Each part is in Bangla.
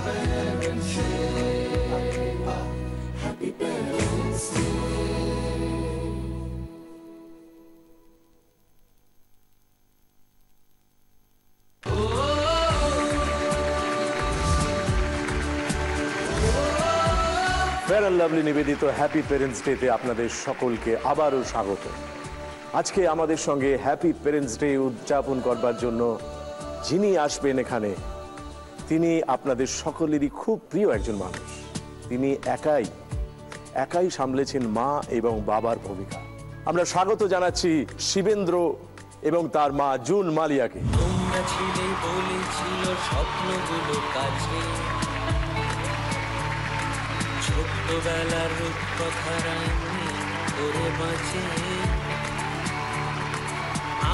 Parents Day. Happy Parents Day. Fair and lovely নিবেদিত হ্যাপি পেরেন্টস ডেতে আপনাদের সকলকে আবারও স্বাগত। আজকে আমাদের সঙ্গে হ্যাপি পেরেন্টস ডে উদযাপন করবার জন্য যিনি আসবেন এখানে, তিনি আপনাদের সকলেরই খুব প্রিয় একজন মানুষ। তিনি একাই সামলেছেন মা এবং বাবার ভূমিকা। আমরা স্বাগত জানাচ্ছি শিবেন্দ্র এবং তার মা জুন মালিয়াকে। তোমরা ছিলে বলেছিল স্বপ্নগুলো কাছে, ছোট্টবেলার রূপকথারা ধরে বাঁচে।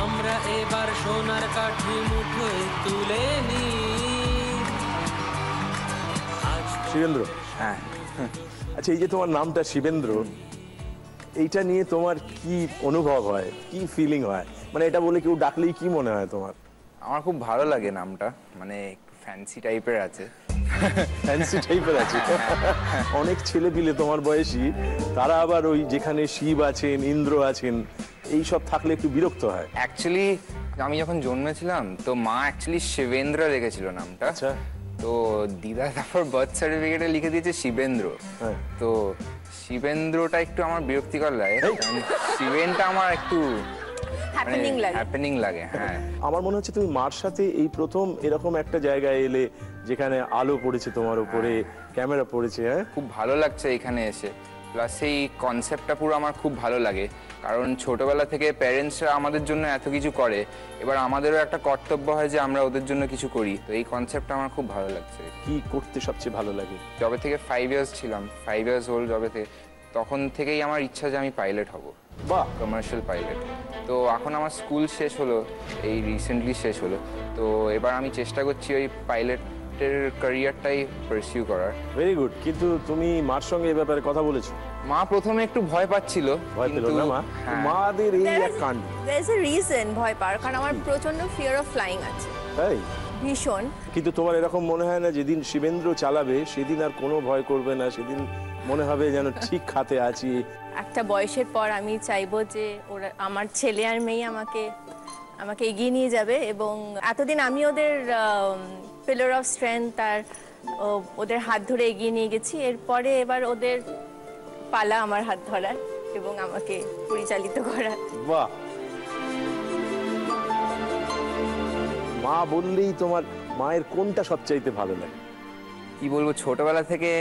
আমরা এবার সোনার কাঠি মুঠোয় তুলে নি। শিবেন্দ্র, হ্যাঁ, আচ্ছা, এই যে তোমার নামটা শিবেন্দ্র, এইটা নিয়ে তোমার কি অনুভব হয়, কি ফিলিং হয়? মানে এটা বলে কেউ ডাকলেই কি মনে হয় তোমার? আমার খুব ভালো লাগে নামটা, মানে একটু ফ্যান্সি টাইপের আছে। ফ্যান্সি টাইপের আছে। অনেক ছেলে পিলে তোমার বয়সী, তারা আবার ওই যেখানে শিব আছেন, ইন্দ্র আছেন, এই সব থাকলে একটু বিরক্ত হয়। অ্যাকচুয়ালি আমি যখন জন্মেছিলাম তো মা অ্যাকচুয়ালি শিবেন্দ্র রেখেছিল নামটা। আচ্ছা। তো দিদা তারপর বার্থ সার্টিফিকেটে লিখে দিয়েছে শিবেন্দ্র। হ্যাঁ। তো শিবেন্দ্রটা একটু আমার বিরক্তিকর লাগে, কারণ শিবেনটা আমার একটু হ্যাপেনিং লাগে। হ্যাঁ, আমার মনে হচ্ছে তুমি মার সাথে এই প্রথম এরকম একটা জায়গায় এলে যেখানে আলো পড়েছে তোমার উপরে, ক্যামেরা পড়েছে। হ্যাঁ, খুব ভালো লাগছে এখানে এসে। প্লাস এই কনসেপ্টটা পুরো আমার খুব ভালো লাগে, কারণ ছোটবেলা থেকে প্যারেন্টসরা আমাদের জন্য এত কিছু করে, এবার আমাদেরও একটা কর্তব্য হয় যে আমরা ওদের জন্য কিছু করি। তো এই কনসেপ্টটা আমার খুব ভালো লাগছে। কি করতে সবচেয়ে ভালো লাগে? যবে থেকে 5 ইয়ার্স ছিলাম, 5 ইয়ার্স ওল্ড যবে থেকে, তখন থেকেই আমার ইচ্ছা যে আমি পাইলট হব, বাহ, কমার্শিয়াল পাইলট। তো এখন আমার স্কুল শেষ হলো, এই রিসেন্টলি শেষ হলো। তো এবার আমি চেষ্টা করছি ওই পাইলটের ক্যারিয়ারটাই পারসিউ করার। Very good. কিন্তু তুমি মার সঙ্গে এই ব্যাপারে কথা বলেছো? মা প্রথমে একটু ভয় পাচ্ছিল, ভয় পেল না মা? হ্যাঁ। মাদের এই এক কাণ্ড। There's a reason ভয় পাওয়ার, কারণ আমার প্রচন্ড ফিয়ার অফ ফ্লাইং আছে, তাই? ভীষণ। কিন্তু তোমার এরকম মনে হয় না যেদিন শিবেন্দ্র চালাবে সেদিন আর কোনো ভয় করবে না, সেদিন মনে হবে যেন ঠিক খাতে আছি? একটা বয়সের পর আমি চাইবো যে ওরা, আমার ছেলে আর মেয়ে আমাকে এগিয়ে নিয়ে যাবে, এবং এতদিন আমি ওদের পিলার অফ স্ট্রেংথ আর ওদের হাত ধরে এগিয়ে নিয়ে গেছি। এরপরে এবার ওদের পালা আমার হাত ধরার এবং আমাকে পরিচালিত করার। বাহ, মা বললেই তোমার মায়ের কোনটা সবচাইতে ভালো লাগে? কি বলবো, ছোটবেলা থেকে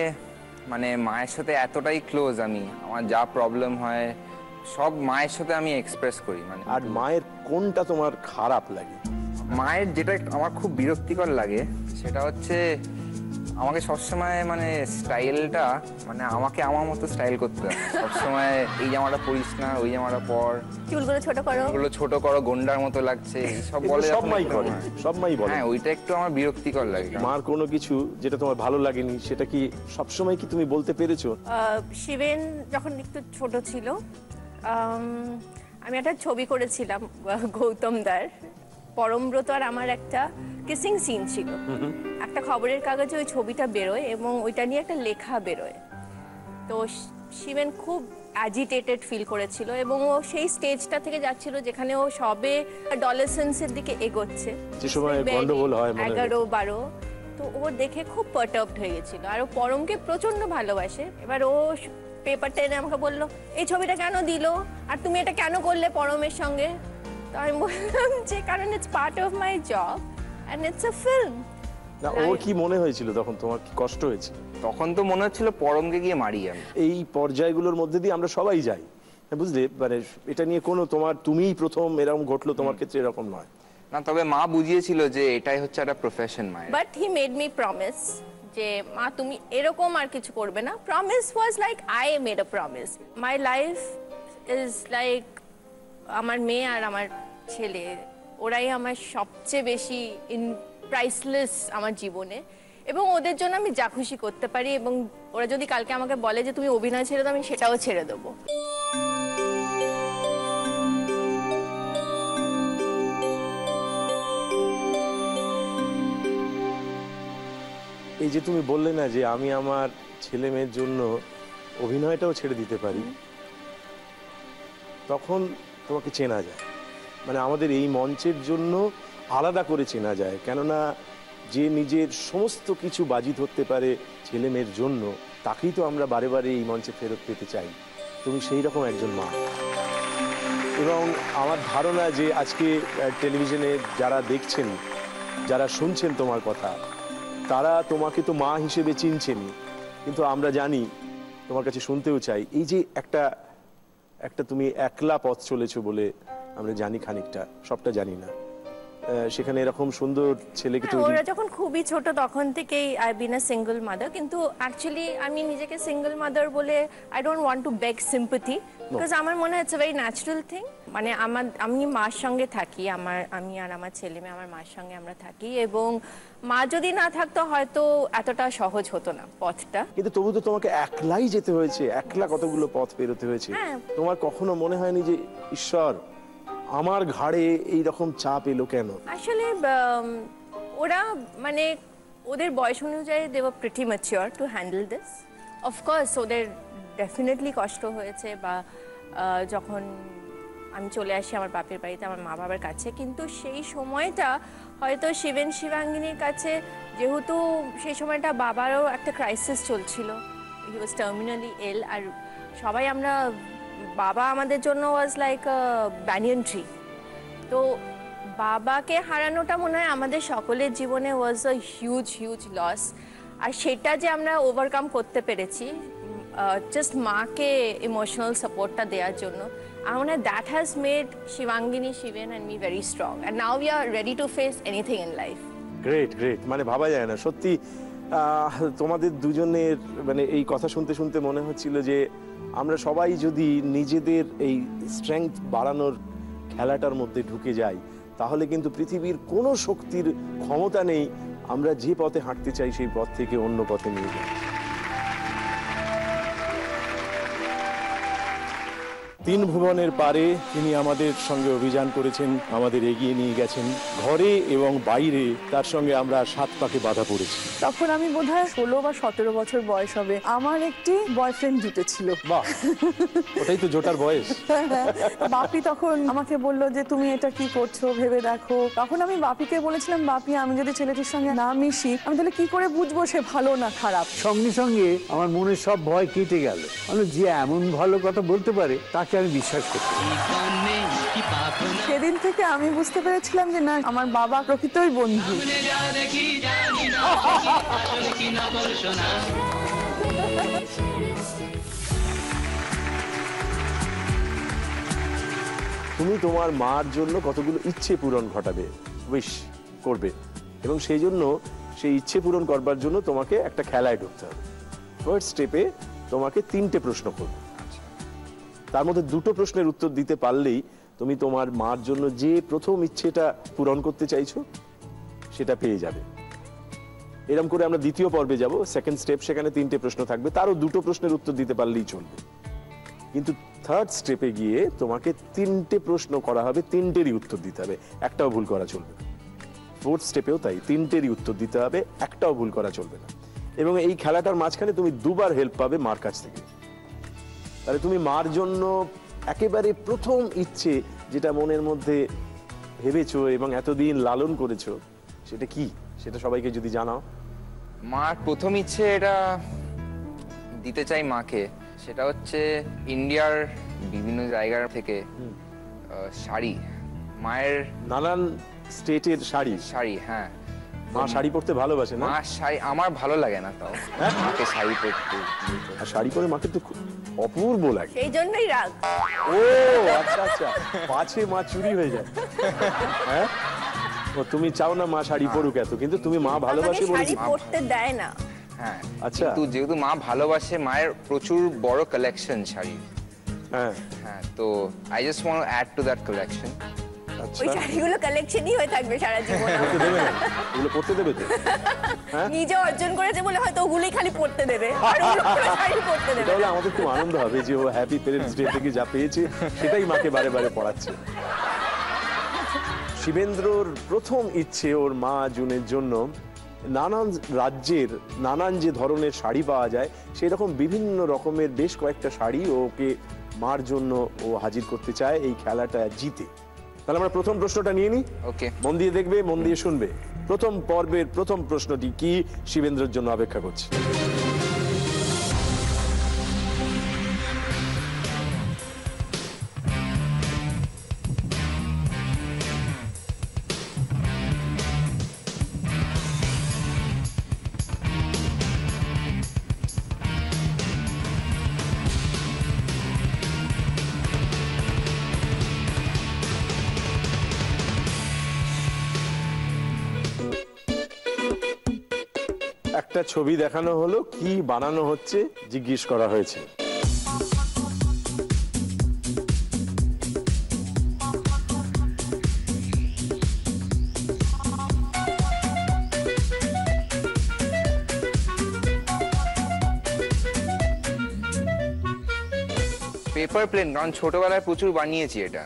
মানে মায়ের সাথে এতটাই ক্লোজ আমি, আমার যা প্রবলেম হয় সব মায়ের সাথে আমি এক্সপ্রেস করি। মানে আর মায়ের কোনটা তোমার খারাপ লাগে? মায়ের যেটা আমার খুব বিরক্তিকর লাগে সেটা হচ্ছে আমাকে সবসময় মানে স্টাইলটা, মানে আমাকে আমার মতো স্টাইল করতে হয় সবসময়। এই জামাটা পরিস না, ওই জামাটা পর, চুলগুলো ছোট করো, চুলগুলো ছোট করো, গন্ডার মতো লাগছে, সব বলে। সব মাই করে, সব মাই বলে। হ্যাঁ, ওইটা একটু আমার বিরক্তিকর লাগে। মার কোনো কিছু যেটা তোমার ভালো লাগেনি সেটা কি সবসময় কি তুমি বলতে পেরেছো? শিবেন যখন একটু ছোট ছিল, আমি একটা ছবি করেছিলাম গৌতম দার, পরমব্রত আর আমার একটা কিসিং সিন ছিল। একটা খবরের কাগজে ওই ছবিটা বেরোয় এবং ওইটা নিয়ে একটা লেখা বেরোয়। তো শিবেন খুব অ্যাজিটেটেড ফিল করেছিল এবং ও সেই স্টেজটা থেকে যাচ্ছিল যেখানে ও সবে অ্যাডোলেসেন্সের দিকে এগোচ্ছে, যে সময় গন্ডগোল হয়, 11-12। তো ও দেখে খুব পারটার্বড হয়ে গেছিল, আর ও পরমকে প্রচন্ড ভালোবাসে। এবার ও পেপারটা এনে আমাকে বললো, এই ছবিটা কেন দিল আর তুমি এটা কেন করলে পরমের সঙ্গে? তো আমি বললাম যে কারণ it's part of my job and it's a film. না, ওর কি মনে হয়েছিল তখন? তোমার কি কষ্ট হয়েছিল তখন? তো মনে হচ্ছিল পরমকে গিয়ে মারি আমি। এই পর্যায়গুলোর মধ্যে দিয়ে আমরা সবাই যাই, বুঝলে? মানে এটা নিয়ে কোনো তুমিই প্রথম এরকম ঘটলো তোমার ক্ষেত্রে, এরকম নয়। না, তবে মা বুঝিয়েছিল যে এটাই হচ্ছে একটা প্রফেশন মায়ের। But he made me promise যে মা তুমি এরকম আর কিছু করবে না। Promise was like I made a promise. My life is like আমার মেয়ে আর আমার ছেলে, ওরাই আমার সবচেয়ে বেশি প্রাইসলেস আমার জীবনে, এবং ওদের জন্য আমি যা খুশি করতে পারি। এবং ওরা যদি কালকে আমাকে বলে যে তুমি অভিনয় ছেড়ে দাও, আমি সেটাও ছেড়ে দেবো। এই যে তুমি বললে না যে আমি আমার ছেলে মেয়ের জন্য অভিনয়টাও ছেড়ে দিতে পারি, তখন তোমাকে চেনা যায়। মানে আমাদের এই মঞ্চের জন্য আলাদা করে চেনা যায়, কেননা যে নিজের সমস্ত কিছু বাজি ধরতে পারে ছেলে মেয়ের জন্য, তাকেই তো আমরা বারে বারে এই মঞ্চে ফেরত পেতে চাই। তুমি সেই রকম একজন মা। এবং আমার ধারণা যে আজকে টেলিভিশনে যারা দেখছেন, যারা শুনছেন তোমার কথা, তারা তোমাকে তো মা হিসেবে চিনছেন, কিন্তু আমরা জানি, তোমার কাছে শুনতেও চাই, এই যে একটা তুমি একলা পথ চলেছো বলে আমরা জানি, খানিকটা, সবটা জানি না, সেখানে এরকম সুন্দর ছেলেকে তৈরি। ওরা যখন খুবই ছোট তখন থেকেই I been a single mother, কিন্তু অ্যাকচুয়ালি আমি নিজেকে সিঙ্গল মাদার বলে I don't want to beg sympathy, because আমার মনে হয় it's a very natural thing. মানে আমি মার সঙ্গে থাকি, আমি আর আমার ছেলে মেয়ে আমার মার সঙ্গে আমরা থাকি, এবং মা যদি না থাকতো হয়তো এতটা সহজ হতো না পথটা। কিন্তু তবু তো তোমাকে একলাই যেতে হয়েছে, একলা কতগুলো পথ পেরোতে হয়েছে। হ্যাঁ। তোমার কখনো মনে হয়নি যে ঈশ্বর আমার ঘাড়ে এই রকম চাপ এলো কেন? আসলে ওরা মানে ওদের বয়স অনুযায়ী they were pretty mature to handle this. Of course ওদের ডেফিনেটলি কষ্ট হয়েছে, বা যখন আমি চলে আসি আমার বাপের বাড়িতে আমার মা বাবার কাছে, কিন্তু সেই সময়টা হয়তো শিবেন শিবাঙ্গিনীর কাছে, যেহেতু সেই সময়টা বাবারও একটা ক্রাইসিস চলছিল, হি ওয়াজ টার্মিনালি ইল, আর সবাই আমরা, বাবা আমাদের জন্য was like a banyan tree. তো বাবাকে হারানোটা মনে হয় আমাদের সকলের জীবনে ওয়াজ আ হিউজ হিউজ লস, আর সেটা যে আমরা ওভারকাম করতে পেরেছি জাস্ট মাকে ইমোশনাল সাপোর্টটা দেওয়ার জন্য, আমার মনে হয় that has made Shivangini, Shiben and me very strong, and now we are ready to face anything in life. Great great, মানে ভাবা যায় না সত্যি। তোমাদের দুজনের মানে এই কথা শুনতে শুনতে মনে হচ্ছিল যে আমরা সবাই যদি নিজেদের এই স্ট্রেংথ বাড়ানোর খেলাটার মধ্যে ঢুকে যাই, তাহলে কিন্তু পৃথিবীর কোনো শক্তির ক্ষমতা নেই আমরা যে পথে হাঁটতে চাই সেই পথ থেকে অন্য পথে নিয়ে যাই। তিন ভুবনের পারে তিনি আমাদের সঙ্গে অভিযান করেছেন, আমাদের এগিয়ে নিয়ে গেছেন ঘরে এবং বাইরে, তার সঙ্গে আমরা 7 পাকে বাধা পড়েছি। তখন আমি বোধহয় 16 বা 17 বছর বয়স হবে, আমার একটি বয়ফ্রেন্ড জুটেছিল। বাহ, ওটাই তো জোটার বয়স। বাপি তখন আমাকে বললো যে তুমি এটা কি করছো ভেবে দেখো। তখন আমি বাপিকে বলেছিলাম, বাপি আমি যদি ছেলেটির সঙ্গে না মিশি আমি তাহলে কি করে বুঝবো সে ভালো না খারাপ। সঙ্গে সঙ্গে আমার মনে সব ভয় কেটে গেল। মানে যে এমন ভালো কথা বলতে পারে তাকে আমি বিশ্বাস করতে পারি। সেদিন থেকে আমি বুঝতে পেরেছিলাম যে না, আমার বাবা প্রকৃতই বন্ধু। তুমি তোমার মার জন্য কতগুলো ইচ্ছে পূরণ ঘটাবে, উইশ করবে, এবং সেই জন্য সেই ইচ্ছে পূরণ করবার জন্য তোমাকে একটা খেলায় ঢুকতে হবে। ফার্স্ট স্টেপে তোমাকে 3টে প্রশ্ন করবে, তার মধ্যে 2টো প্রশ্নের উত্তর দিতে পারলেই তুমি তোমার মার জন্য যে প্রথম ইচ্ছেটা পূরণ করতে চাইছো সেটা পেয়ে যাবে। এরকম করে আমরা দ্বিতীয় পর্বে যাব, সেকেন্ড স্টেপ, সেখানে 3টে প্রশ্ন থাকবে, তারও 2টো প্রশ্নের উত্তর দিতে পারলেই চলবে। কিন্তু থার্ড স্টেপে গিয়ে তোমাকে 3টে প্রশ্ন করা হবে, 3টেরই উত্তর দিতে হবে, একটাও ভুল করা চলবে না। ফোর্থ স্টেপেও তাই, 3টেরই উত্তর দিতে হবে, একটাও ভুল করা চলবে না। এবং এই খেলাটার মাঝখানে তুমি 2বার হেল্প পাবে মার কাছ থেকে। তাহলে তুমি মার জন্য একেবারে প্রথম ইচ্ছে যেটা মনের মধ্যে ভেবেছো এবং এতদিন লালন করেছো, সেটা কি, সেটা সবাইকে যদি জানাও। মার প্রথম ইচ্ছে এটা দিতে চাই মাকে, সেটা হচ্ছে ইন্ডিয়ার বিভিন্ন জায়গা থেকে শাড়ি, মায়ের নানান স্টেটের শাড়ি। শাড়ি, হ্যাঁ। মা শাড়ি পরতে ভালোবাসে না? মা শাড়ি আমার ভালো লাগে না, তাও মাকে শাড়ি পরতে। আর শাড়ি পরে মাকে তো খুব অপূর্ব লাগে। সেই জন্যই রাগ। ও আচ্ছা আচ্ছা, পাছে মা চুরি হয়ে যায়। হ্যাঁ, ও তুমি চাও না মা শাড়ি পরুক এত, কিন্তু তুমি মা ভালোবাসে বলে। শাড়ি পরতে দেয় না। হ্যাঁ, আচ্ছা। কিন্তু যেহেতু মা ভালোবাসে, মায়ের প্রচুর বড় কালেকশন শাড়ি। হ্যাঁ হ্যাঁ, তো I just want to add to that collection. ওই শাড়িগুলো কালেকশনই হয়ে থাকবে সারা জীবন। পরতে দেবে না? ওগুলো পরতে দেবে তো? নিজে অর্জন করেছে বলে হয়তো ওগুলোই খালি পরতে দেবে, আর ওগুলো পুরো শাড়ি পরতে দেবে। তাহলে আমাদের খুব আনন্দ হবে যে ও হ্যাপি প্যারেন্টস ডে থেকে যা পেয়েছে সেটাই মাকে বারে বারে পড়াচ্ছে। শিবেন্দ্রর প্রথম ইচ্ছে ওর মা জুনের জন্য নানান রাজ্যের নানান যে ধরনের শাড়ি পাওয়া যায় সেই রকম বিভিন্ন রকমের বেশ কয়েকটা শাড়ি ওকে মার জন্য ও হাজির করতে চায় এই খেলাটা জিতে। তাহলে আমরা প্রথম প্রশ্নটা নিয়ে নিই। ওকে, মন দিয়ে দেখবে, মন দিয়ে শুনবে। প্রথম পর্বের প্রথম প্রশ্নটি কি শিবেন্দ্রের জন্য অপেক্ষা করছে? একটা ছবি দেখানো হলো, কি বানানো হচ্ছে জিজ্ঞেস করা হয়েছে। পেপার প্লেন, কারণ ছোটবেলায় প্রচুর বানিয়েছি এটা।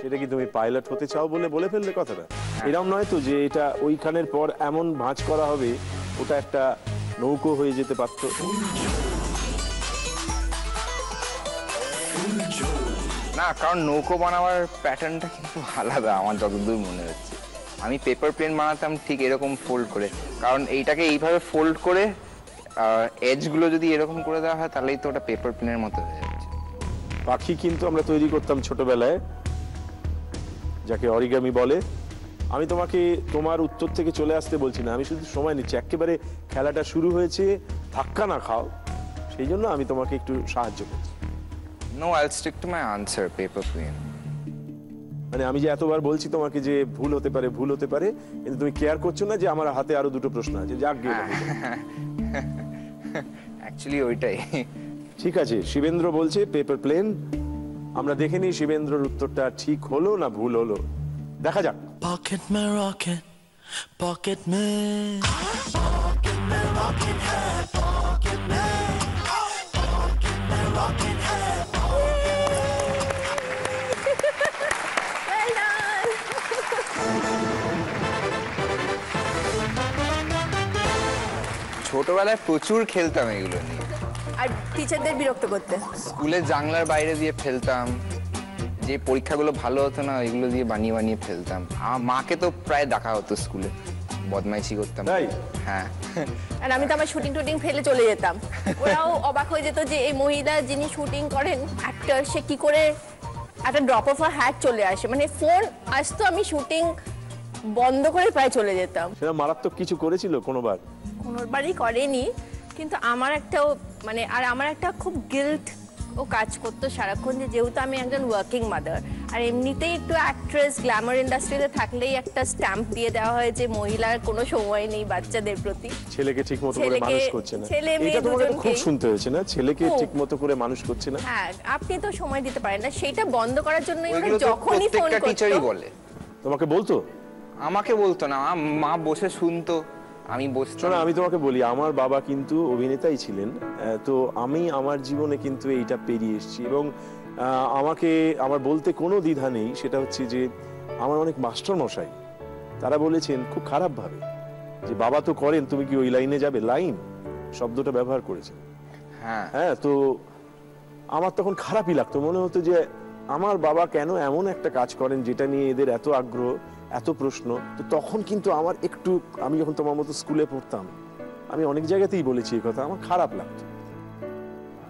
সেটা কি তুমি পাইলট হতে চাও বলে ফেললে কথাটা? এরকম নয় তো যে এটা ওইখানের পর এমন ভাঁজ করা হবে ওটা একটা নৌকো হয়ে যেতে পারতো? না, কারণ নৌকো বানাবার প্যাটার্নটা কিন্তু আলাদা আমার যতদূর মনে হচ্ছে। আমি পেপার প্লেন বানাতাম ঠিক এরকম ফোল্ড করে, কারণ এইটাকে এইভাবে ফোল্ড করে এজগুলো যদি এরকম করে দেওয়া হয় তাহলেই তো ওটা পেপার প্লেনের মতো হয়ে যাচ্ছে। পাখি কিন্তু আমরা তৈরি করতাম ছোটবেলায়, যাকে অরিগামি বলে। আমি তোমাকে তোমার উত্তর থেকে চলে আসতে বলছি না, আমি শুধু সময় নিচ্ছি। একেবারে খেলাটা শুরু হয়েছে, ধাক্কা না খাও, সেই জন্য আমি তোমাকে একটু সাহায্য করছি। No, I'll stick to my answer, paper plane. মানে আমি যে এতবার বলছি তোমাকে যে ভুল হতে পারে, কিন্তু তুমি কেয়ার করছো না যে আমার হাতে আরো দুটো প্রশ্ন আছে, যাক গিয়ে অ্যাকচুয়ালি ওইটাই। ঠিক আছে, শিবেন্দ্র বলছে পেপার প্লেন। আমরা দেখে নিই শিবেন্দ্রর উত্তরটা ঠিক হলো না ভুল হলো, দেখা যাক। Pocket में rocket, pocket में rocket है, pocket में rocket है। Well done! ছোটবেলায় প্রচুর খেলতাম এগুলো নিয়ে। আর টিচারদের বিরক্ত করতে। স্কুলের জানলার বাইরে দিয়ে ফেলতাম, যে পরীক্ষাগুলো ভালো হতো না এগুলো দিয়ে বানিয়ে বানিয়ে ফেলতাম। আমার মাকে তো প্রায় ডাকা হতো স্কুলে, বদমাইশি করতাম। তাই? হ্যাঁ। আর আমি তো আমার শুটিং ফেলে চলে যেতাম। ওরাও অবাক হয়ে যেত যে এই মহিলা যিনি শুটিং করেন, অ্যাক্টর, সে কি করে একটা ড্রপ অফ আ হ্যাট চলে আসে। মানে ফোন আসতো, আমি শুটিং বন্ধ করে প্রায় চলে যেতাম। সেটা মারাত্মক কিছু করেছিল কোনোবার? কোনোবারই করেনি, কিন্তু আমার একটাও মানে আর আমার একটা খুব গিল্ট ও কাজ করতো সারাক্ষণ, যে যেহেতু আমি একজন ওয়ার্কিং মাদার, আর এমনিতেই একটু অ্যাক্ট্রেস গ্ল্যামার ইন্ডাস্ট্রিতে থাকলেই একটা স্ট্যাম্প দিয়ে দেওয়া হয় যে মহিলার কোনো সময় নেই বাচ্চাদের প্রতি। ছেলেকে ঠিক মতো করে মানুষ করছে না, এটা তোমাকে খুব শুনতে হয়েছে না? ছেলেকে ঠিক মতো করে মানুষ করছে না। হ্যাঁ, আপনি তো সময় দিতে পারেন না, সেটা বন্ধ করার জন্য ওইগুলো তো যখনই ফোন প্রত্যেকটা টিচারই করতো বলে। তোমাকে বলতো? আমাকে বলতো না, মা বসে শুনতো, আমি বসতাম। আমি তোমাকে বলি, আমার বাবা কিন্তু অভিনেতাই ছিলেন, তো আমি আমার জীবনে কিন্তু এইটা পেরিয়ে এসেছি, এবং আমাকে আমার বলতে কোনো দ্বিধা নেই। সেটা হচ্ছে যে আমার অনেক মাস্টার মশাই তারা বলেছেন খুব খারাপ ভাবে যে বাবা তো করেন, তুমি কি ওই লাইনে যাবে? লাইন শব্দটা ব্যবহার করেছেন। হ্যাঁ, তো আমার তখন খারাপই লাগতো, মনে হতো যে আমার বাবা কেন এমন একটা কাজ করেন যেটা নিয়ে এদের এত আগ্রহ, এত প্রশ্ন। তো তখন কিন্তু আমার একটু, আমি যখন তোমার মতো স্কুলে পড়তাম, আমি অনেক জায়গাতেই বলেছি এই কথা, আমার খারাপ লাগতো।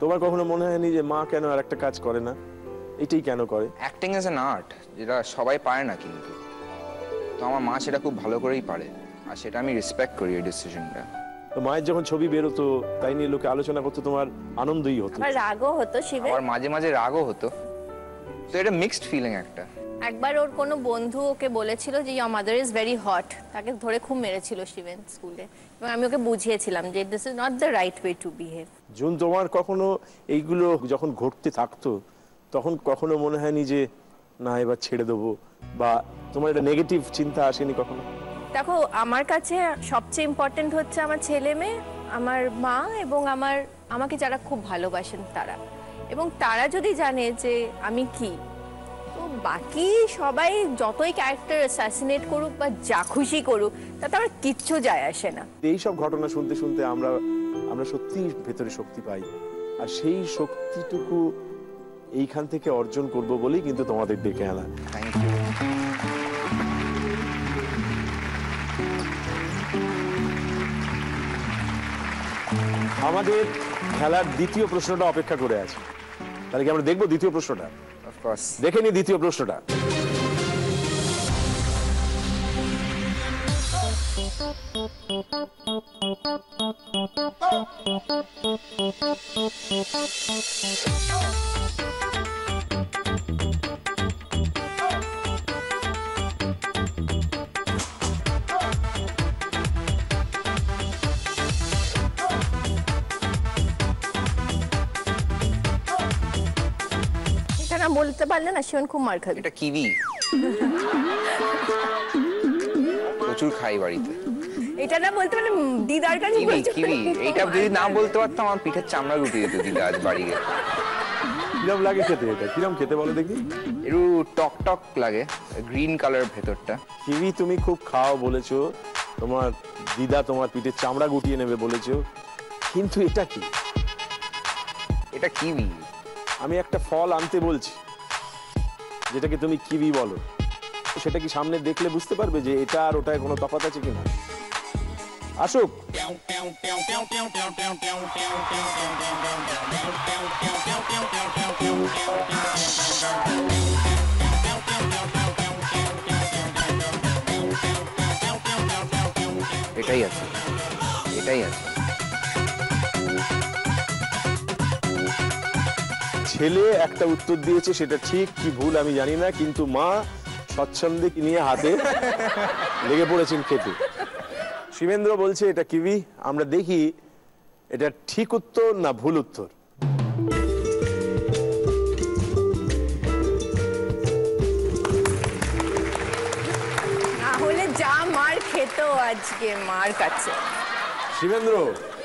তোমার কখনো মনে হয়নি যে মা কেন আর একটা কাজ করে না, এটাই কেন করে? অ্যাক্টিং ইজ অ্যান আর্ট, যেটা সবাই পারে না, কিন্তু তো আমার মা সেটা খুব ভালো করেই পারে, আর সেটা আমি রেসপেক্ট করি এই ডিসিশনটা। তো মায়ের যখন ছবি বেরোতো তাই নিয়ে লোকে আলোচনা করতো, তোমার আনন্দই হতো? আর রাগও হতো শিবের। আর মাঝে মাঝে রাগও হতো, তো এটা মিক্সড ফিলিং একটা। একবার ওর কোনো বন্ধু ওকে বলেছিল যে your mother is very hot, তাকে ধরে খুব মেরেছিল শিবেন স্কুলে, এবং আমি ওকে বুঝিয়েছিলাম যে this is not the right way to behave. June, তোমার কখনো এইগুলো যখন ঘটতে থাকতো তখন কখনো মনে হয়নি যে না এবার ছেড়ে দেবো, বা তোমার এটা নেগেটিভ চিন্তা আসেনি কখনো? দেখো, আমার কাছে সবচেয়ে ইম্পর্টেন্ট হচ্ছে আমার ছেলে মেয়ে, আমার মা, এবং আমাকে যারা খুব ভালোবাসেন তারা। এবং তারা যদি জানে যে আমি কি, তো বাকি সবাই যতই ক্যারেক্টার অ্যাসাসিনেট করুক বা যা খুশি করুক তাতে আমার কিচ্ছু যায় আসে না। এইসব ঘটনা শুনতে শুনতে আমরা সত্যি ভেতরে শক্তি পাই, আর সেই শক্তিটুকু এইখান থেকে অর্জন করব বলেই কিন্তু তোমাদের ডেকে আনা। Thank you. আমাদের খেলার দ্বিতীয় প্রশ্নটা অপেক্ষা করে আছে, তাহলে কি আমরা দেখবো দ্বিতীয় প্রশ্নটা? অফকোর্স। দেখে নি দ্বিতীয় প্রশ্নটা। এটা না বলতে পারলে না শিবন খুব মার খাবে। এটা কিউই। প্রচুর খাই বাড়িতে। এটা না বলতে পারলে দিদার কাছে কিউই বলতে কিউই, এইটা যদি না বলতে পারতাম আমার পিঠের চামড়া গুটিয়ে দিত দিদা আজ বাড়ি গেলে। কিরম লাগে খেতে এটা? কিরম খেতে বলো দেখি। একটু টক টক লাগে, গ্রিন কালার ভেতরটা। কিউই তুমি খুব খাও বলেছো, তোমার দিদা তোমার পিঠে চামড়া গুটিয়ে নেবে বলেছো, কিন্তু এটা কি? এটা কিউই। আমি একটা ফল আনতে বলছি যেটাকে তুমি কিউই বলো, সেটা কি সামনে দেখলে বুঝতে পারবে যে এটা আর ওটায় কোনো তফাৎ আছে কিনা? আসুক। এটাই আছে, এটাই আছে। ছেলে একটা উত্তর দিয়েছে, সেটা ঠিক কি ভুল আমি জানি না, কিন্তু মা স্বচ্ছন্দে নিয়ে হাতে লেগে পড়েছেন খেতে। শিবেন্দ্র বলছে এটা কিউই, আমরা দেখি এটা ঠিক উত্তর না ভুল উত্তর। না হলে যা মার খেত আজকে মার কাছে। শিবেন্দ্র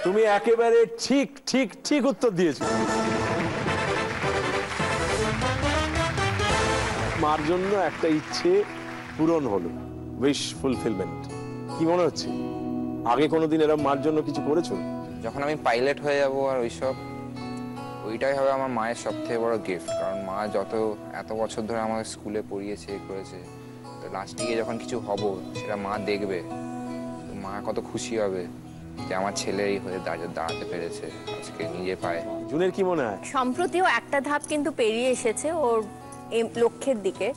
তুমি একেবারে ঠিক ঠিক ঠিক উত্তর দিয়েছো। মার জন্য একটা ইচ্ছে পূরণ হলো, উইশ ফুলফিলমেন্ট। কি মনে হচ্ছে আগে কোনোদিন এরকম মার জন্য কিছু করেছো? যখন আমি পাইলট হয়ে যাব আর ওইসব, ওইটাই হবে আমার মায়ের সবথেকে বড় গিফট। কারণ মা এত বছর ধরে আমাদের স্কুলে পড়িয়েছে করেছে, তো লাস্টে গিয়ে যখন কিছু হব সেটা মা দেখবে, তো মা কত খুশি হবে যে আমার ছেলে এই হয়ে দাঁড়াতে পেরেছে আজকে নিজে পায়ে। জুনের কি মনে হয়? সম্প্রতিও একটা ধাপ কিন্তু পেরিয়ে এসেছে ওর লক্ষ্যের দিকে।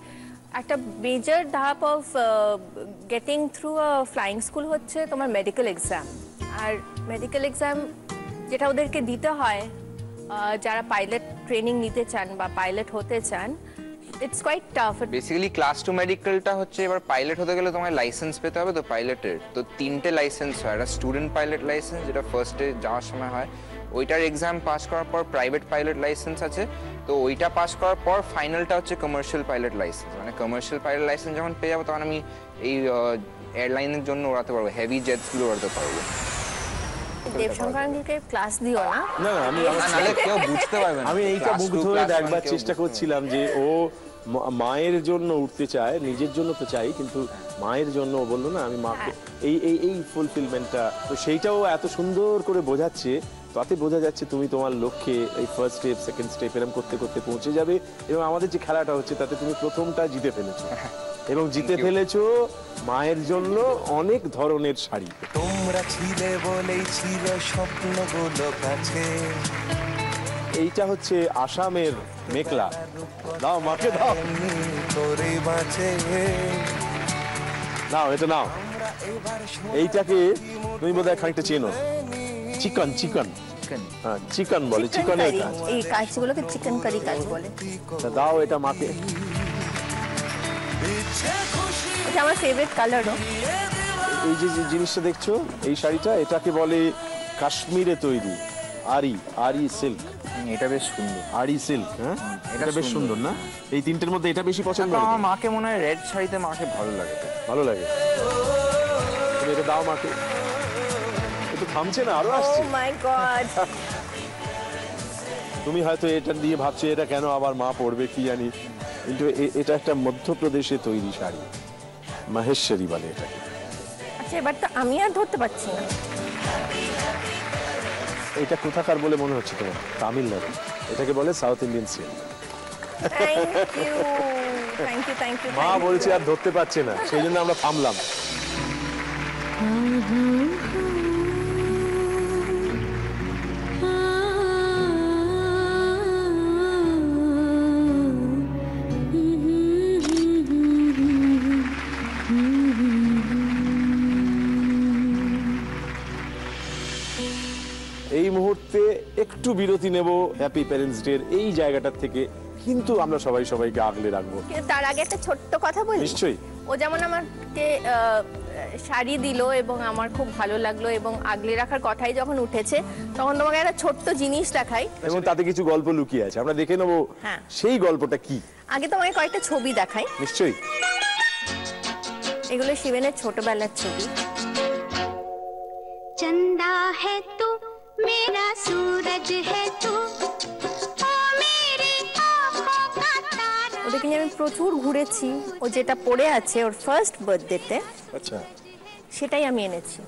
একটা মেজর ধাপ of getting through a flying school হচ্ছে তোমার মেডিকেল এক্সাম। আর মেডিকেল এক্সাম যেটা ওদেরকে দিতে হয় যারা পাইলট ট্রেনিং নিতে চান বা পাইলট হতে চান, it's quite tough. Basically class 2 মেডিকেলটা হচ্ছে, এবার পাইলট হতে গেলে তোমায় লাইসেন্স পেতে হবে। তো পাইলটের তো 3টে লাইসেন্স হয়। একটা স্টুডেন্ট পাইলট লাইসেন্স যেটা ফার্স্টে যাওয়ার সময় হয়, ওইটার এক্সাম পাস করার পর প্রাইভেট পাইলট লাইসেন্স আছে। তো ওইটা পাস করার পর ফাইনালটা হচ্ছে কমার্শিয়াল পাইলট লাইসেন্স। মানে কমার্শিয়াল পাইলট লাইসেন্স যখন পেয়ে যাবো তখন আমি এই এয়ারলাইনের জন্য উড়াতে পারবো, হেভি জেটসগুলো উড়াতে পারবো। দেবশঙ্করকে ক্লাস দিও না। না আমি নাহলে কেউ বুঝতে পারবে না। আমি এইটা Class মুখ 2, ধরে class 1 দেখবার কেউ চেষ্টা বুঝতে করছিলাম যে ও মায়ের জন্য উঠতে চায়, নিজের জন্য তো চাই, কিন্তু মায়ের জন্য ও বললো না আমি মাকে এই এই এই ফুলফিলমেন্টটা, তো সেইটাও এত সুন্দর করে বোঝাচ্ছে। তাতে বোঝা যাচ্ছে তুমি তোমার লক্ষ্যে এই ফার্স্ট স্টেপ সেকেন্ড স্টেপ এরকম করতে করতে পৌঁছে যাবে। এবং আমাদের যে খেলাটা হচ্ছে তাতে তুমি প্রথমটা জিতে ফেলেছো, এবং জিতে ফেলেছো মায়ের জন্য অনেক ধরনের শাড়ি। তোমরা ছিলে বলেই ছিল স্বপ্নগুলো কাছে। এইটা হচ্ছে আসামের মেঘলা। দাও মাকে দাও, করে বাঁচে নাও এটা নাও। এইটাকে তুমি বোধহয় খানিকটা চেনো, চিকন চিকন। হ্যাঁ চিকন বলে, চিকনের কাজ। এই কাজগুলোকে চিকেন কারি কাজ বলে। তা দাও এটা মাকে। এটা আমার ফেভারিট কালারও। এই যে যে জিনিসটা দেখছো এই শাড়িটা, এটাকে বলে কাশ্মীরে তৈরি আরি, আরি সিল্ক। এটা বেশ সুন্দর, আরি সিল্ক। হ্যাঁ এটা বেশ সুন্দর না? এই তিনটের মধ্যে এটা বেশি পছন্দ আমার হবে? মাকে মনে হয় রেড শাড়িতে মাকে ভালো লাগে। ভালো লাগে? তুমি এটা দাও মাকে। একটু থামছে না, আরো ও আসছে। মাই গড। তুমি হয়তো এটা দিয়ে ভাবছো এটা কেন আবার মা পড়বে কি জানি, কিন্তু এটা একটা মধ্যপ্রদেশে তৈরি শাড়ি, মাহেশ্বরী বলে এটাকে। আচ্ছা, এবার তো আমি আর ধরতে পারছি না। এটা কোথাকার বলে মনে হচ্ছে তোমার? তামিলনাড়ু। এটাকে বলে south Indian silk. Thank you, thank you, thank you. মা বলছে আর ধরতে পারছে না, সেই জন্য আমরা থামলাম। এই মুহূর্তে একটু বিরতি নেব হ্যাপি প্যারেন্টস ডে এই জায়গাটার থেকে, কিন্তু আমরা সবাই সবাইকে আগলে রাখবো। কিন্তু তার আগে একটা ছোট্ট কথা বলি। নিশ্চয়ই। ও যেমন আমাকে শাড়ি দিল এবং আমার খুব ভালো লাগলো, এবং আগলে রাখার কথাই যখন উঠেছে তখন তোমাকে একটা ছোট্ট জিনিস দেখাই, এবং তাতে কিছু গল্প লুকিয়ে আছে, আমরা দেখে নেবো হ্যাঁ। সেই গল্পটা কি। আগে তোমাকে কয়েকটা ছবি দেখাই। নিশ্চয়ই। এগুলো শিবেনের ছোটবেলার ছবি। चंदा है तू मेरा सूरज है तू ओ मेरी आँखों का तारा। ওদেরকে নিয়ে আমি প্রচুর ঘুরেছি। ও যেটা পড়ে আছে ওর ফার্স্ট বার্থডেতে, আচ্ছা, সেটাই আমি এনেছি।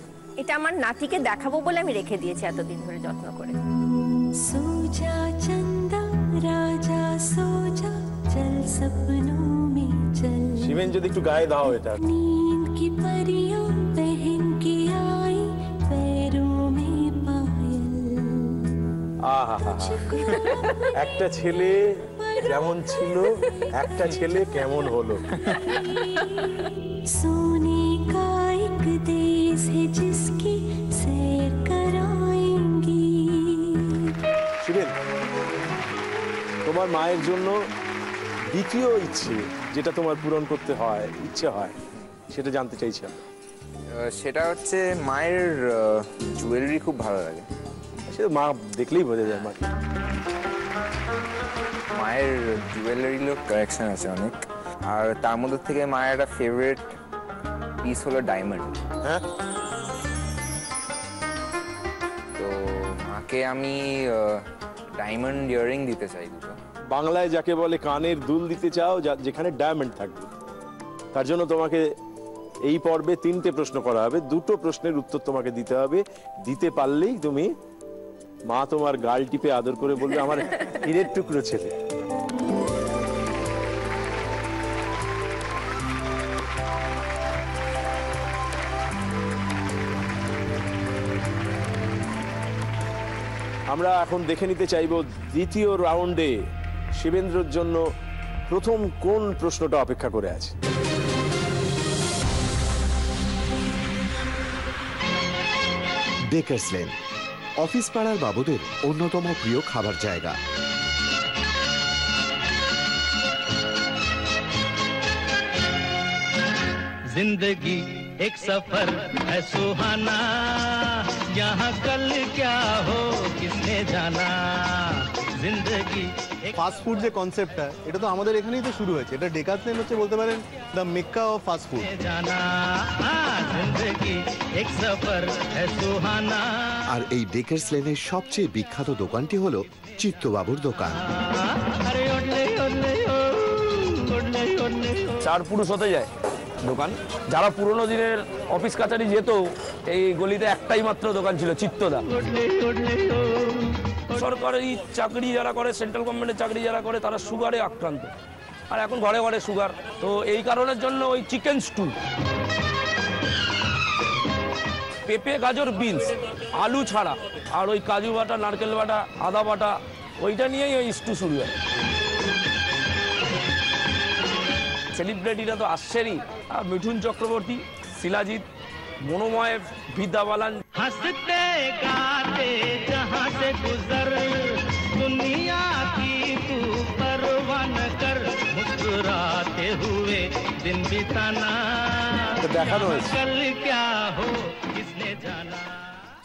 এটা আমার নাতিকে দেখাবো বলে আমি রেখে দিয়েছি এতদিন ধরে যত্ন করে। सोजा चंदा राजा सोजा चल सपनों में चल শিবেন যদি একটু গায়ে দাও এটা। नींद की परियां पहन के आई पैरों में पायल। আহা, একটা ছেলে যেমন ছিল, একটা ছেলে কেমন হলো। सोने का एक देश है जिसकी सैर कराएंगी। শিবেন, তোমার মায়ের জন্য দ্বিতীয় ইচ্ছে যেটা তোমার পূরণ করতে হয়, ইচ্ছে হয়, সেটা জানতে চাইছি আমরা। সেটা হচ্ছে মায়ের জুয়েলারি খুব ভালো লাগে। সেটা মা দেখলেই বোঝা যায় মাকে। মায়ের জুয়েলারিরও কালেকশন আছে অনেক, আর তার মধ্যে থেকে মায়ের একটা ফেভারিট পিস হলো ডায়মন্ড। হ্যাঁ, তো মাকে আমি ডায়মন্ড ইয়াররিং দিতে চাই দুটো। বাংলায় যাকে বলে কানের দুল দিতে চাও, যেখানে ডায়মন্ড থাকবে। তার জন্য তোমাকে এই পর্বে 3টে প্রশ্ন করা হবে, 2টো প্রশ্নের উত্তর তোমাকে দিতে হবে। দিতে পারলেই তুমি, মা তোমার গাল টিপে আদর করে বলবে আমার হীরের টুকরো ছেলে। আমরা এখন দেখে নিতে চাইব দ্বিতীয় রাউন্ডে শিবেন্দ্রর জন্য প্রথম কোন প্রশ্নটা অপেক্ষা করে আছে। বেকারস লেন, অফিস পাড়ার বাবুদের অন্যতম প্রিয় খাবার জায়গা। जिंदगी एक सफर है सुहाना, यहाँ कल क्या हो किसने जाना। जिंदगी ফাস্ট ফুড যে কনসেপ্টটা, এটা তো আমাদের এখানেই তো শুরু হয়েছে। এটা ডেকাথলেন হচ্ছে বলতে পারেন the Mecca of fast food. जाना जिंदगी एक सफर है सुहाना। আর এই ডেকার্স লেনের সবচেয়ে বিখ্যাত দোকানটি হলো চিত্তবাবুর দোকান। अरे ओडले ओडले ओ ओडले ओडले চার পুরুষ হতে যায় দোকান। যারা পুরোনো দিনের অফিস কাছারি যেত, এই গলিতে একটাই মাত্র দোকান ছিল, চিত্তদা। সরকারি চাকরি যারা করে, সেন্ট্রাল গভর্নমেন্টের চাকরি যারা করে, তারা সুগারে আক্রান্ত, আর এখন ঘরে ঘরে সুগার। তো এই কারণের জন্য ওই চিকেন স্টু, পেঁপে গাজর বিনস আলু ছাড়া, আর ওই কাজু বাটা, নারকেল বাটা, আদা বাটা, ওইটা নিয়েই ওই স্টু শুরু হয়। সেলিব্রিটিরা তো আসছেনই, মিঠুন চক্রবর্তী, শিলাজিৎ, মনোময়, বিদ্যা বালান। हंसते गाते जहाँ से गुजर दुनिया की तू परवाह न कर, मुस्कुराते हुए दिन बिताना, দেখানো হয়েছে। कल क्या हो किसने जाना।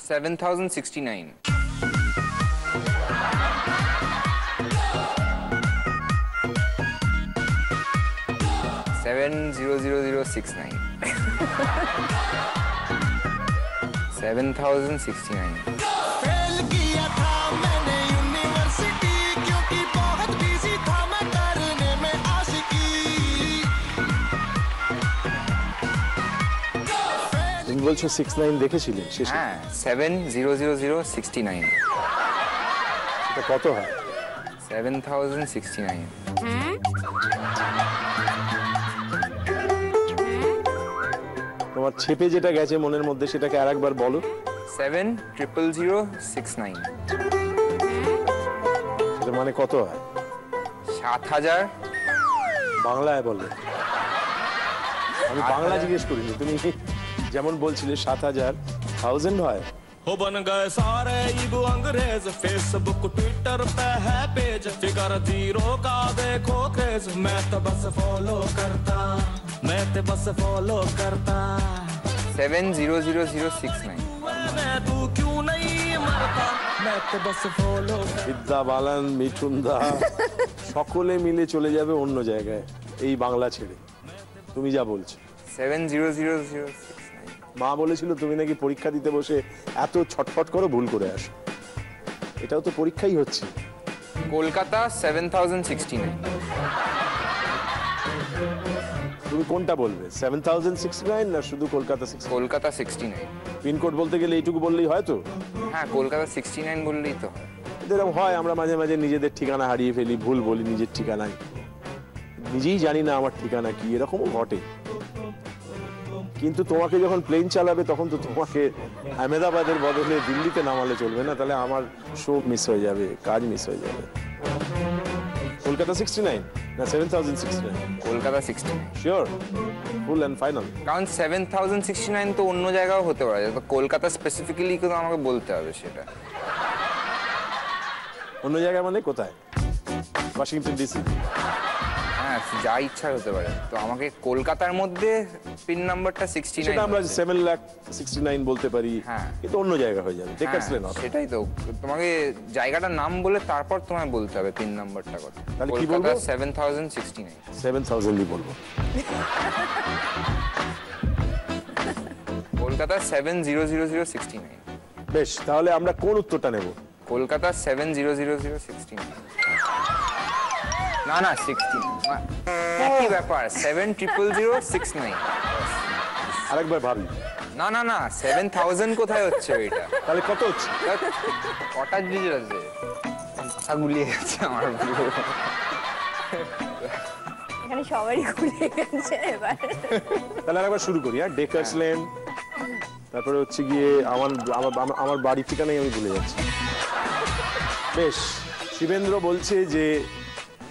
7069 700069 7069। फेल किया था मैंने यूनिवर्सिटी, क्योंकि बहुत बिजी था मैं करने में आशिकी। বলছো 69 দেখেছিলে শেষে? হ্যাঁ 700069। এটা কত হয়? 7069। তোমার ছেপে যেটা গেছে মনের মধ্যে সেটাকে আরেকবার বলো। 700069। সেটা মানে কত হয়? 7000। বাংলায় বলো। আমি বাংলা জিজ্ঞেস করিনি, তুমি যেমন বলছিলে 7000 হয়। हो बन गए सारे ईगो अंग्रेज, फेसबुक ट्विटर पे है पेज, फिगर जीरो का देखो क्रेज, मैं तो बस फॉलो करता, मैं तो बस फॉलो करता। 700069। मैं तू क्यों नहीं मरता, मैं तो बस फॉलो। বিদ্যা বালান, মিঠুন দা সকলে মিলে চলে যাবে অন্য জায়গায় এই বাংলা ছেড়ে। তুমি যা বলছো 700069। মা বলেছিল তুমি নাকি পরীক্ষা দিতে বসে এত ছটফট করো, ভুল করে আসো। এটাও তো পরীক্ষাই হচ্ছে। কলকাতা 7069। তুমি কোনটা বলবে, 7069 না শুধু কলকাতা 69? কলকাতা 69। পিনকোড বলতে গেলে এইটুকু বললেই হয় তো? হ্যাঁ কলকাতা 69 বললেই তো হয়। এরকম হয়, আমরা মাঝে মাঝে নিজেদের ঠিকানা হারিয়ে ফেলি, ভুল বলি নিজের ঠিকানায়, নিজেই জানি না আমার ঠিকানা কি, এরকমও ঘটে। কিন্তু তোমাকে যখন প্লেন চালাবে তখন তো তোমাকে আহমেদাবাদের বদলে দিল্লিতে নামালে চলবে না, তাহলে আমার শো মিস হয়ে যাবে, কাজ মিস হয়ে যাবে। কলকাতা 69 না 7069? Kolkata 69। Sure, full and final? কারণ 7069 তো অন্য জায়গাও হতে পারে, তো কলকাতা স্পেসিফিক্যালি কিন্তু আমাকে বলতে হবে সেটা। অন্য জায়গায় মানে কোথায়? Washington DC? হ্যাঁ যা ইচ্ছা হতে পারে, তো আমাকে কলকাতার মধ্যে পিন নাম্বারটা 69, সেটা আমরা 7,69,000 বলতে পারি, কিন্তু অন্য জায়গা হয়ে যাবে। ডেকার্স লেন হবে। সেটাই তো, তোমাকে জায়গাটার নাম বলে তারপর তোমায় বলতে হবে পিন নাম্বারটা কত। তাহলে কি বলবো? 7069। 7000ই বলবো। কলকাতা 700069। বেশ, তাহলে আমরা কোন উত্তরটা নেব? কলকাতা 700069। না না 16, একই ব্যাপার, 700069। আরেকবার ভাবি। না না না 7000 কোথায় হচ্ছে ওইটা? তাহলে কত হচ্ছে? কটা ডিজিট আছে? মাথা গুলিয়ে গেছে আমার। এখানে সবারই গুলিয়ে গেছে এবার। তাহলে আরেকবার শুরু করি। হ্যাঁ, ডেকার্স লেন, তারপরে হচ্ছে গিয়ে আমার বাড়ি ঠিকানাই আমি ভুলে যাচ্ছি। বেশ, শিবেন্দ্র বলছে যে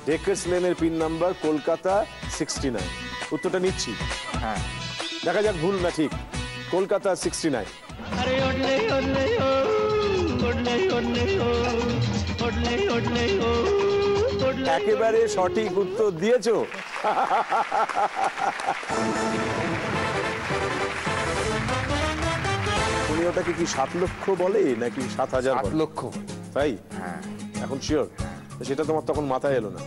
ডেকার্স লেনের পিন নাম্বার কলকাতা 69। উত্তরটা নিচ্ছি। হ্যাঁ, দেখা যাক ভুল না ঠিক। কলকাতা 69। अरे ओडले ओडले ओ ओडले ओडले ओ ओडले ओडले ओ একেবারে সঠিক উত্তর দিয়েছো। তুমি ওটাকে কি 7 লক্ষ বলে নাকি 7000? 7 লক্ষ। তাই? হ্যাঁ। এখন শিওর? সেটা তোমার তখন মাথায় এলো না।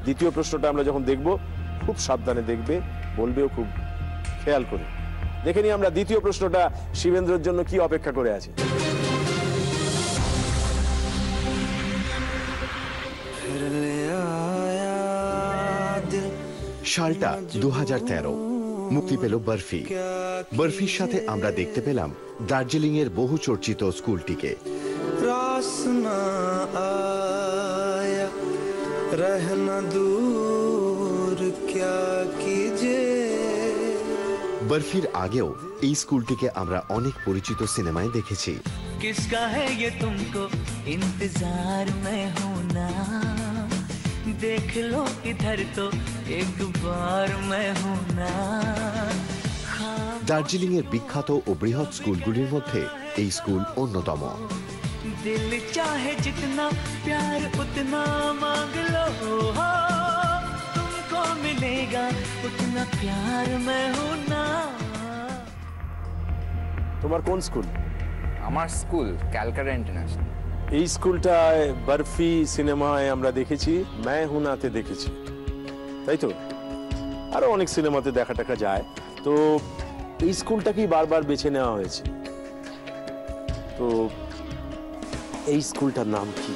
দ্বিতীয় প্রশ্নটা আমরা যখন দেখব খুব সাবধানে দেখবে, বলবেও খুব খেয়াল করে। দেখে নিই আমরা দ্বিতীয় প্রশ্নটা শিবেন্দ্রের জন্য কি অপেক্ষা করে আছে। সালটা 2013। মুক্তি পেল বরফি। বরফির সাথে আমরা দেখতে পেলাম দার্জিলিং এর বহু চর্চিত স্কুলটিকে। বরফির আগেও এই স্কুলটিকে আমরা অনেক পরিচিত সিনেমায় দেখেছি। किसका है ये तुमको इंतजार में हूं ना, देख लो इधर तो एक बार मैं हूं ना। দার্জিলিং এর বিখ্যাত ও বৃহৎ স্কুলগুলির মধ্যে এই স্কুল অন্যতম। दिल चाहे जितना प्यार उतना मांग लो, तुमको मिलेगा उतना प्यार मैं हूं ना। তোমার কোন স্কুল? আমার স্কুল ক্যালকাটা ইন্টারন্যাশনাল। এই স্কুলটায় বরফি সিনেমায় আমরা দেখেছি, मैं हूं नाতে দেখেছি, তাই তো? আরো অনেক সিনেমাতে দেখা টাকা যায়। তো এই স্কুলটাকেই বারবার বেছে নেওয়া হয়েছে। তো এই স্কুলটার নাম কি?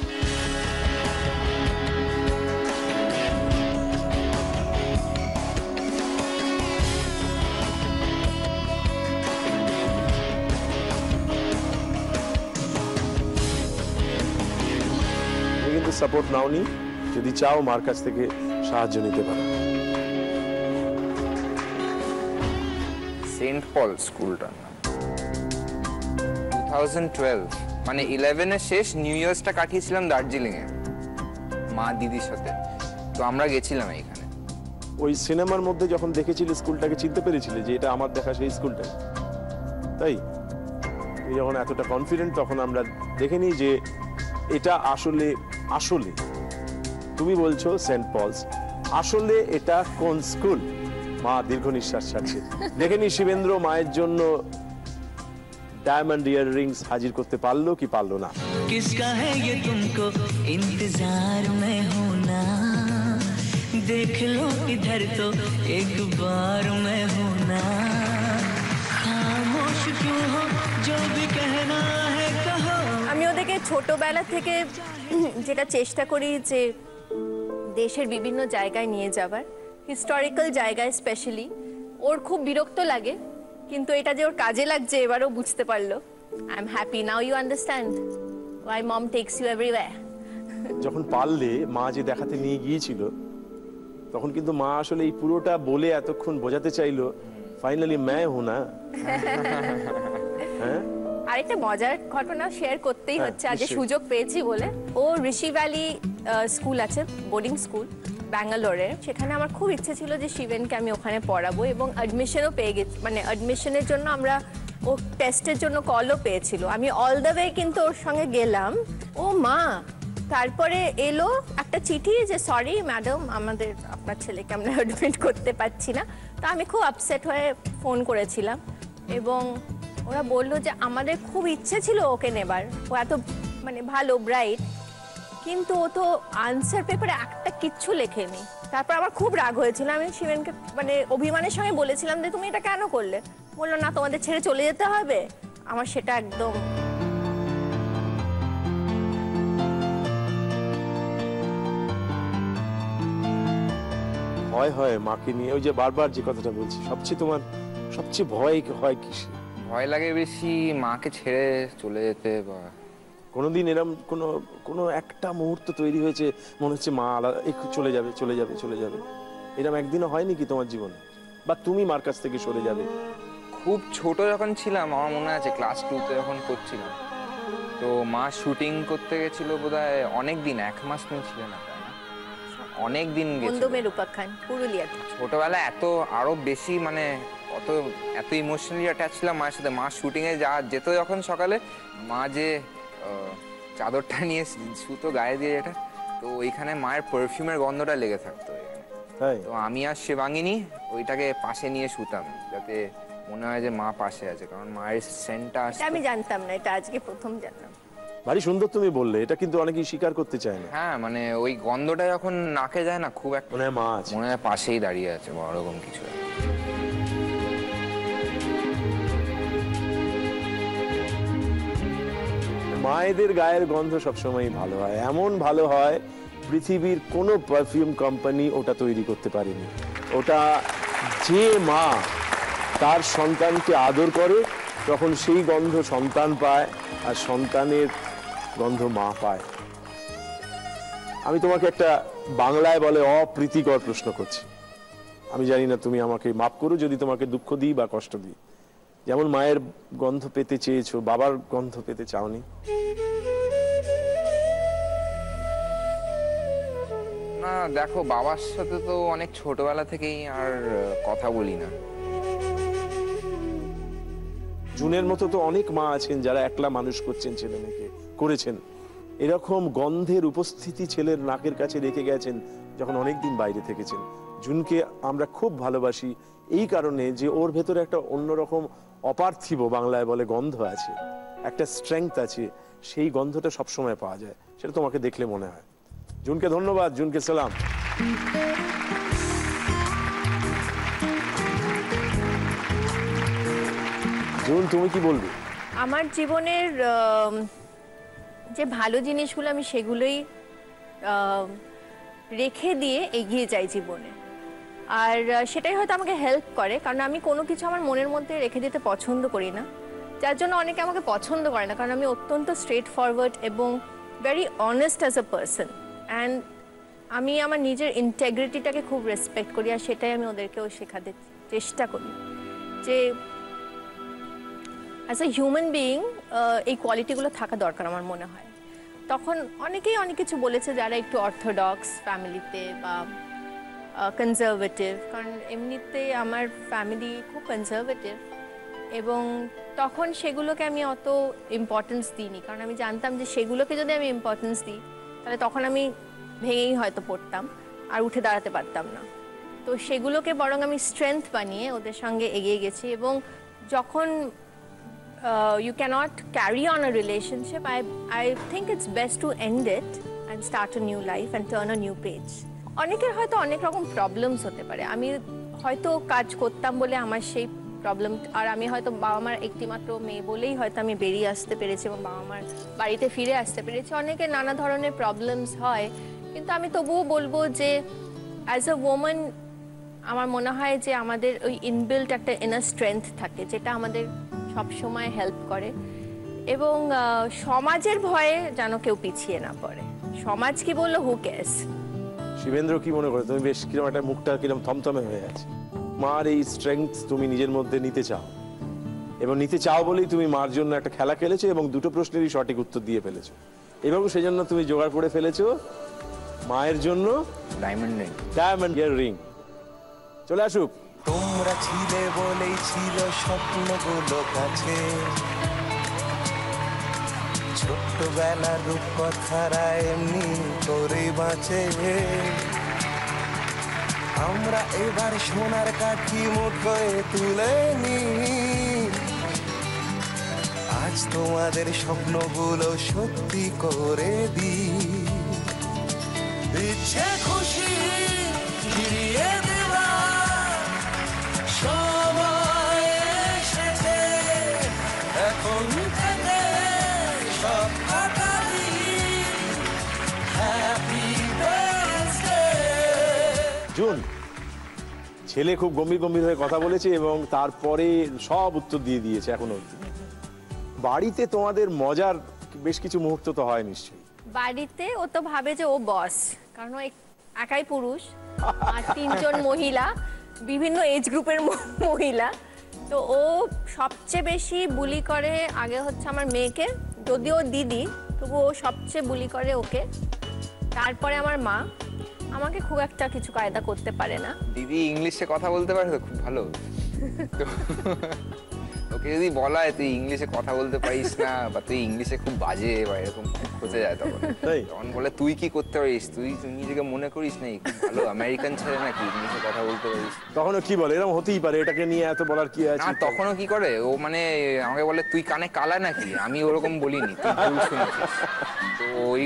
সাপোর্ট নাওনি, যদি চাও মার কাছ থেকে সাহায্য নিতে পারো। সেন্ট পল স্কুলটা 2012 মানে 11 এর শেষ নিউ ইয়ার্সটা কাটিয়েছিলাম দার্জিলিং এ মা দিদির সাথে। তো আমরা গেছিলাম এইখানে। ওই সিনেমার মধ্যে যখন দেখেছিলে স্কুলটাকে চিনতে পেরেছিলে যে এটা আমার দেখা সেই স্কুলটা, তাই? তুমি যখন এতটা কনফিডেন্ট তখন আমরা দেখে নিই যে এটা আসলে আসলে তুমি বলছো সেন্ট পলস, আসলে এটা কোন স্কুল? মা দীর্ঘ নিঃশ্বাস ছাড়ছে। দেখে নি শিবেন্দ্র মায়ের জন্য डायमंड इयररिंग्स हाजिर करते पारलो कि पारलो ना। किसका है ये तुमको इंतजार में हूं ना, देख लो इधर तो एक बार मैं हूं ना, खामोश क्यों हो जो भी कहना है कहो। আমি ওদেরকে ছোটবেলা থেকে যেটা চেষ্টা করি যে দেশের বিভিন্ন জায়গায় নিয়ে যাবার, হিস্টোরিক্যাল জায়গায় স্পেশালি। ওর খুব বিরক্ত লাগে, কিন্তু এটা যে ওর কাজে লাগছে এবারও বুঝতে পারলো। I am happy now you understand why mom takes you everywhere. যখন পারলে মা যে দেখাতে নিয়ে গিয়েছিল তখন কিন্তু মা আসলে এই পুরোটা বলে এতক্ষণ বোঝাতে চাইলো ফাইনালি मैं हूं ना। হ্যাঁ, আরেকটা মজার ঘটনা শেয়ার করতেই হচ্ছে, আগে সুযোগ পেয়েছি বলে। ও ঋষি ভ্যালি স্কুল আছে, বোর্ডিং স্কুল ব্যাঙ্গালোরে। সেখানে আমার খুব ইচ্ছে ছিল যে শিবেনকে আমি ওখানে পড়াবো, এবং অ্যাডমিশনও পেয়ে গেছি। মানে অ্যাডমিশনের জন্য আমরা ও টেস্টের জন্য কলও পেয়েছিল। আমি অল দ্য ওয়ে কিন্তু ওর সঙ্গে গেলাম। ও মা তারপরে এলো একটা চিঠি যে সরি ম্যাডাম, আমাদের আপনার ছেলেকে আমরা অ্যাডমিট করতে পারছি না। তো আমি খুব আপসেট হয়ে ফোন করেছিলাম, এবং ওরা বললো যে আমাদের খুব ইচ্ছে ছিল ওকে নেবার, ও এত মানে ভালো ব্রাইট, কিন্তু ও তো আনসার পেপারে একটা কিচ্ছু লেখেনি। তারপর আমার খুব রাগ হয়েছিল। আমি শিবেনকে মানে অভিমানের সঙ্গে বলেছিলাম যে তুমি এটা কেন করলে? বললো না তোমাদের ছেড়ে চলে যেতে হবে। আমার সেটা একদম ভয় হয় মাকে নিয়ে। ওই যে বারবার যে কথাটা বলছি, সবচেয়ে তোমার সবচেয়ে ভয় হয় কিসে? ভয় লাগে বেশি মাকে ছেড়ে চলে যেতে। বা কোনোদিন এরকম কোনো একটা মুহূর্ত তৈরি হয়েছে মনে হচ্ছে মা একটু চলে যাবে চলে যাবে চলে যাবে, এরকম একদিনও হয়নি কি তোমার জীবনে? বা তুমি মার কাছ থেকে সরে যাবে? খুব ছোট যখন ছিলাম, আমার মনে আছে ক্লাস 2তে যখন করছিলাম, তো মা শুটিং করতে গেছিল বোধহয় অনেক দিন, 1 মাস তুমি ছিলে না, তাই না? অনেক দিন গেছিল। পুরুলিয়াতে ছোটবেলায় এত আরো বেশি মানে এত ইমোশনালি অ্যাটাচ ছিলাম মায়ের সাথে। মা শুটিং এ যেত যখন সকালে, মা যে চাদরটা নিয়ে শুতো গায়ে দিয়ে, এটা তো ওইখানে মায়ের পারফিউমের গন্ধটা লেগে থাকতো। তো আমি আর শিবাঙ্গিনী ওইটাকে পাশে নিয়ে শুতাম, যাতে মনে হয় যে মা পাশে আছে, কারণ মায়ের সেন্টটা আসতো। আমি জানতাম না, এটা আজকে প্রথম জানলাম। ভারী সুন্দর তুমি বললে, এটা কিন্তু অনেকেই স্বীকার করতে চায় না। হ্যাঁ, মানে ওই গন্ধটা যখন নাকে যায় না, খুব একটা মনে হয় মা আছে, মনে হয় পাশেই দাঁড়িয়ে আছে বা ওরকম কিছু। মায়েদের গায়ের গন্ধ সবসময় ভালো হয়, এমন ভালো হয় পৃথিবীর কোনো পারফিউম কোম্পানি ওটা তৈরি করতে পারেনি। ওটা যে মা তার সন্তানকে আদর করে তখন সেই গন্ধ সন্তান পায়, আর সন্তানের গন্ধ মা পায়। আমি তোমাকে একটা বাংলায় বলে অপ্রীতিকর প্রশ্ন করছি, আমি জানি না, তুমি আমাকে মাফ করো যদি তোমাকে দুঃখ দিই বা কষ্ট দিই। যেমন মায়ের গন্ধ পেতে চেয়েছো, বাবার গন্ধ পেতে চাওনি? না দেখো, বাবার সাথে তো অনেক ছোটবেলা থেকেই আর কথা বলি না। জুনের মতো তো অনেক মা আছেন যারা একলা মানুষ করছেন, ছেলে মেয়েকে করেছেন। এরকম গন্ধের উপস্থিতি ছেলের নাকের কাছে রেখে গেছেন যখন অনেকদিন বাইরে থেকেছেন। জুনকে আমরা খুব ভালোবাসি এই কারণে যে ওর ভেতরে একটা অন্যরকম অপার্থিব, বাংলায় বলে, গন্ধ আছে, একটা স্ট্রেংথ আছে। সেই গন্ধটা সবসময় পাওয়া যায়, সেটা তোমাকে দেখলে মনে হয়। জুনকে ধন্যবাদ, জুনকে সালাম। জুন, তুমি কি বলবে? আমার জীবনের যে ভালো জিনিসগুলো আমি সেগুলোই রেখে দিয়ে এগিয়ে যাই জীবনে, আর সেটাই হয়তো আমাকে হেল্প করে, কারণ আমি কোনো কিছু আমার মনের মধ্যে রেখে দিতে পছন্দ করি না, যার জন্য অনেকে আমাকে পছন্দ করে না, কারণ আমি অত্যন্ত স্ট্রেট ফরওয়ার্ড এবং very honest as a person. And আমি আমার নিজের ইন্টেগ্রিটিটাকে খুব রেসপেক্ট করি, আর সেটাই আমি ওদেরকেও শেখাতে চেষ্টা করি যে অ্যাজ এ হিউম্যান বিইং এই কোয়ালিটিগুলো থাকা দরকার আমার মনে হয়। তখন অনেকেই অনেক কিছু বলেছে যারা একটু অর্থোডক্স ফ্যামিলিতে বা কনজারভেটিভ, কারণ এমনিতে আমার ফ্যামিলি খুব কনজারভেটিভ, এবং তখন সেগুলোকে আমি অত ইম্পর্টেন্স দিইনি, কারণ আমি জানতাম যে সেগুলোকে যদি আমি ইম্পর্টেন্স দিই তাহলে তখন আমি ভেঙেই হয়তো পড়তাম আর উঠে দাঁড়াতে পারতাম না। তো সেগুলোকে বরং আমি স্ট্রেংথ বানিয়ে ওদের সঙ্গে এগিয়ে গেছি, এবং যখন you cannot carry on a relationship, I think it's best to end it and start a new life and turn a new page. অনেকের হয়তো অনেক রকম প্রবলেমস হতে পারে, আমি হয়তো কাজ করতাম বলে আমার সেই প্রবলেম, আর আমি হয়তো বাবা মার একটিমাত্র মেয়ে বলেই হয়তো আমি বেরিয়ে আসতে পেরেছি এবং বাবা মার বাড়িতে ফিরে আসতে পেরেছি। অনেকের নানা ধরনের প্রবলেমস হয়, কিন্তু আমি তবুও বলবো যে অ্যাজ আ ওম্যান আমার মনে হয় যে আমাদের ওই ইনবিল্ট একটা ইনার স্ট্রেংথ থাকে যেটা আমাদের সবসময় হেল্প করে, এবং সমাজের ভয়ে যেন কেউ পিছিয়ে না পড়ে। সমাজ কি বললো, হু কেয়ারস। শিবেন্দ্র কি মনে করে, তুমি বেশ কিরকম একটা মুখটা কিরকম থমথমে হয়ে আছে, মার এই স্ট্রেংথ তুমি নিজের মধ্যে নিতে চাও, এবং নিতে চাও বলেই তুমি মার জন্য একটা খেলা খেলেছো এবং দুটো প্রশ্নেরই সঠিক উত্তর দিয়ে ফেলেছো, এবং সেই জন্য তুমি জোগাড় করে ফেলেছো মায়ের জন্য ডায়মন্ড রিং। চলে আসুক। তোমরা ছিলে বলেই ছিল স্বপ্নগুলো কাছে, ছোট্টবেলার রূপকথারা এমনি করে বাঁচে। আমরা এবার সোনার কাঠি মুঠোয় তুলে নি, আজ তোমাদের স্বপ্নগুলো সত্যি করে দি। ইচ্ছে খুশি ফিরিয়ে দেওয়া সময় এসেছে, এখন থেকে সব কাটাবি হ্যাপি বার্থডে। জুন, ছেলে খুব গম্ভীর গম্ভীর হয়ে কথা বলেছে এবং তারপরে সব উত্তর দিয়ে দিয়েছে এখনো অবধি। বাড়িতে তোমাদের মজার বেশ কিছু মুহূর্ত তো হয় নিশ্চয়ই। বাড়িতে ও তো ভাবে যে ও বস, কারণ ও একাই পুরুষ আর তিনজন মহিলা, বিভিন্ন এজ গ্রুপের মহিলা। তো ও সবচেয়ে বেশি বুলি করে আগে হচ্ছে আমার মেয়েকে, যদিও দিদি তবু ও সবচেয়ে বুলি করে ওকে, তারপরে আমার মা। আমাকে খুব একটা কিছু কায়দা করতে পারে না। দিদি ইংলিশে কথা বলতে পারে তো খুব ভালো, ওকে যদি বলা হয় তুই ইংলিশে কথা বলতে পারিস না বা তুই ইংলিশে খুব বাজে বা এরকম খোঁজে যায়, তখন বলে তুই কি করতে পারিস, তুই নিজেকে মনে করিস না খুব ভালো আমেরিকান ছেলে নাকি ইংলিশে কথা বলতে পারিস। তখনও কি বলে, এরকম হতেই পারে, এটাকে নিয়ে এত বলার কি আছে? না, তখনও কি করে ও, মানে আমাকে বলে তুই কানে কালা নাকি, আমি ওরকম বলিনি, তুই ভুল শুনেছিস। তো ওই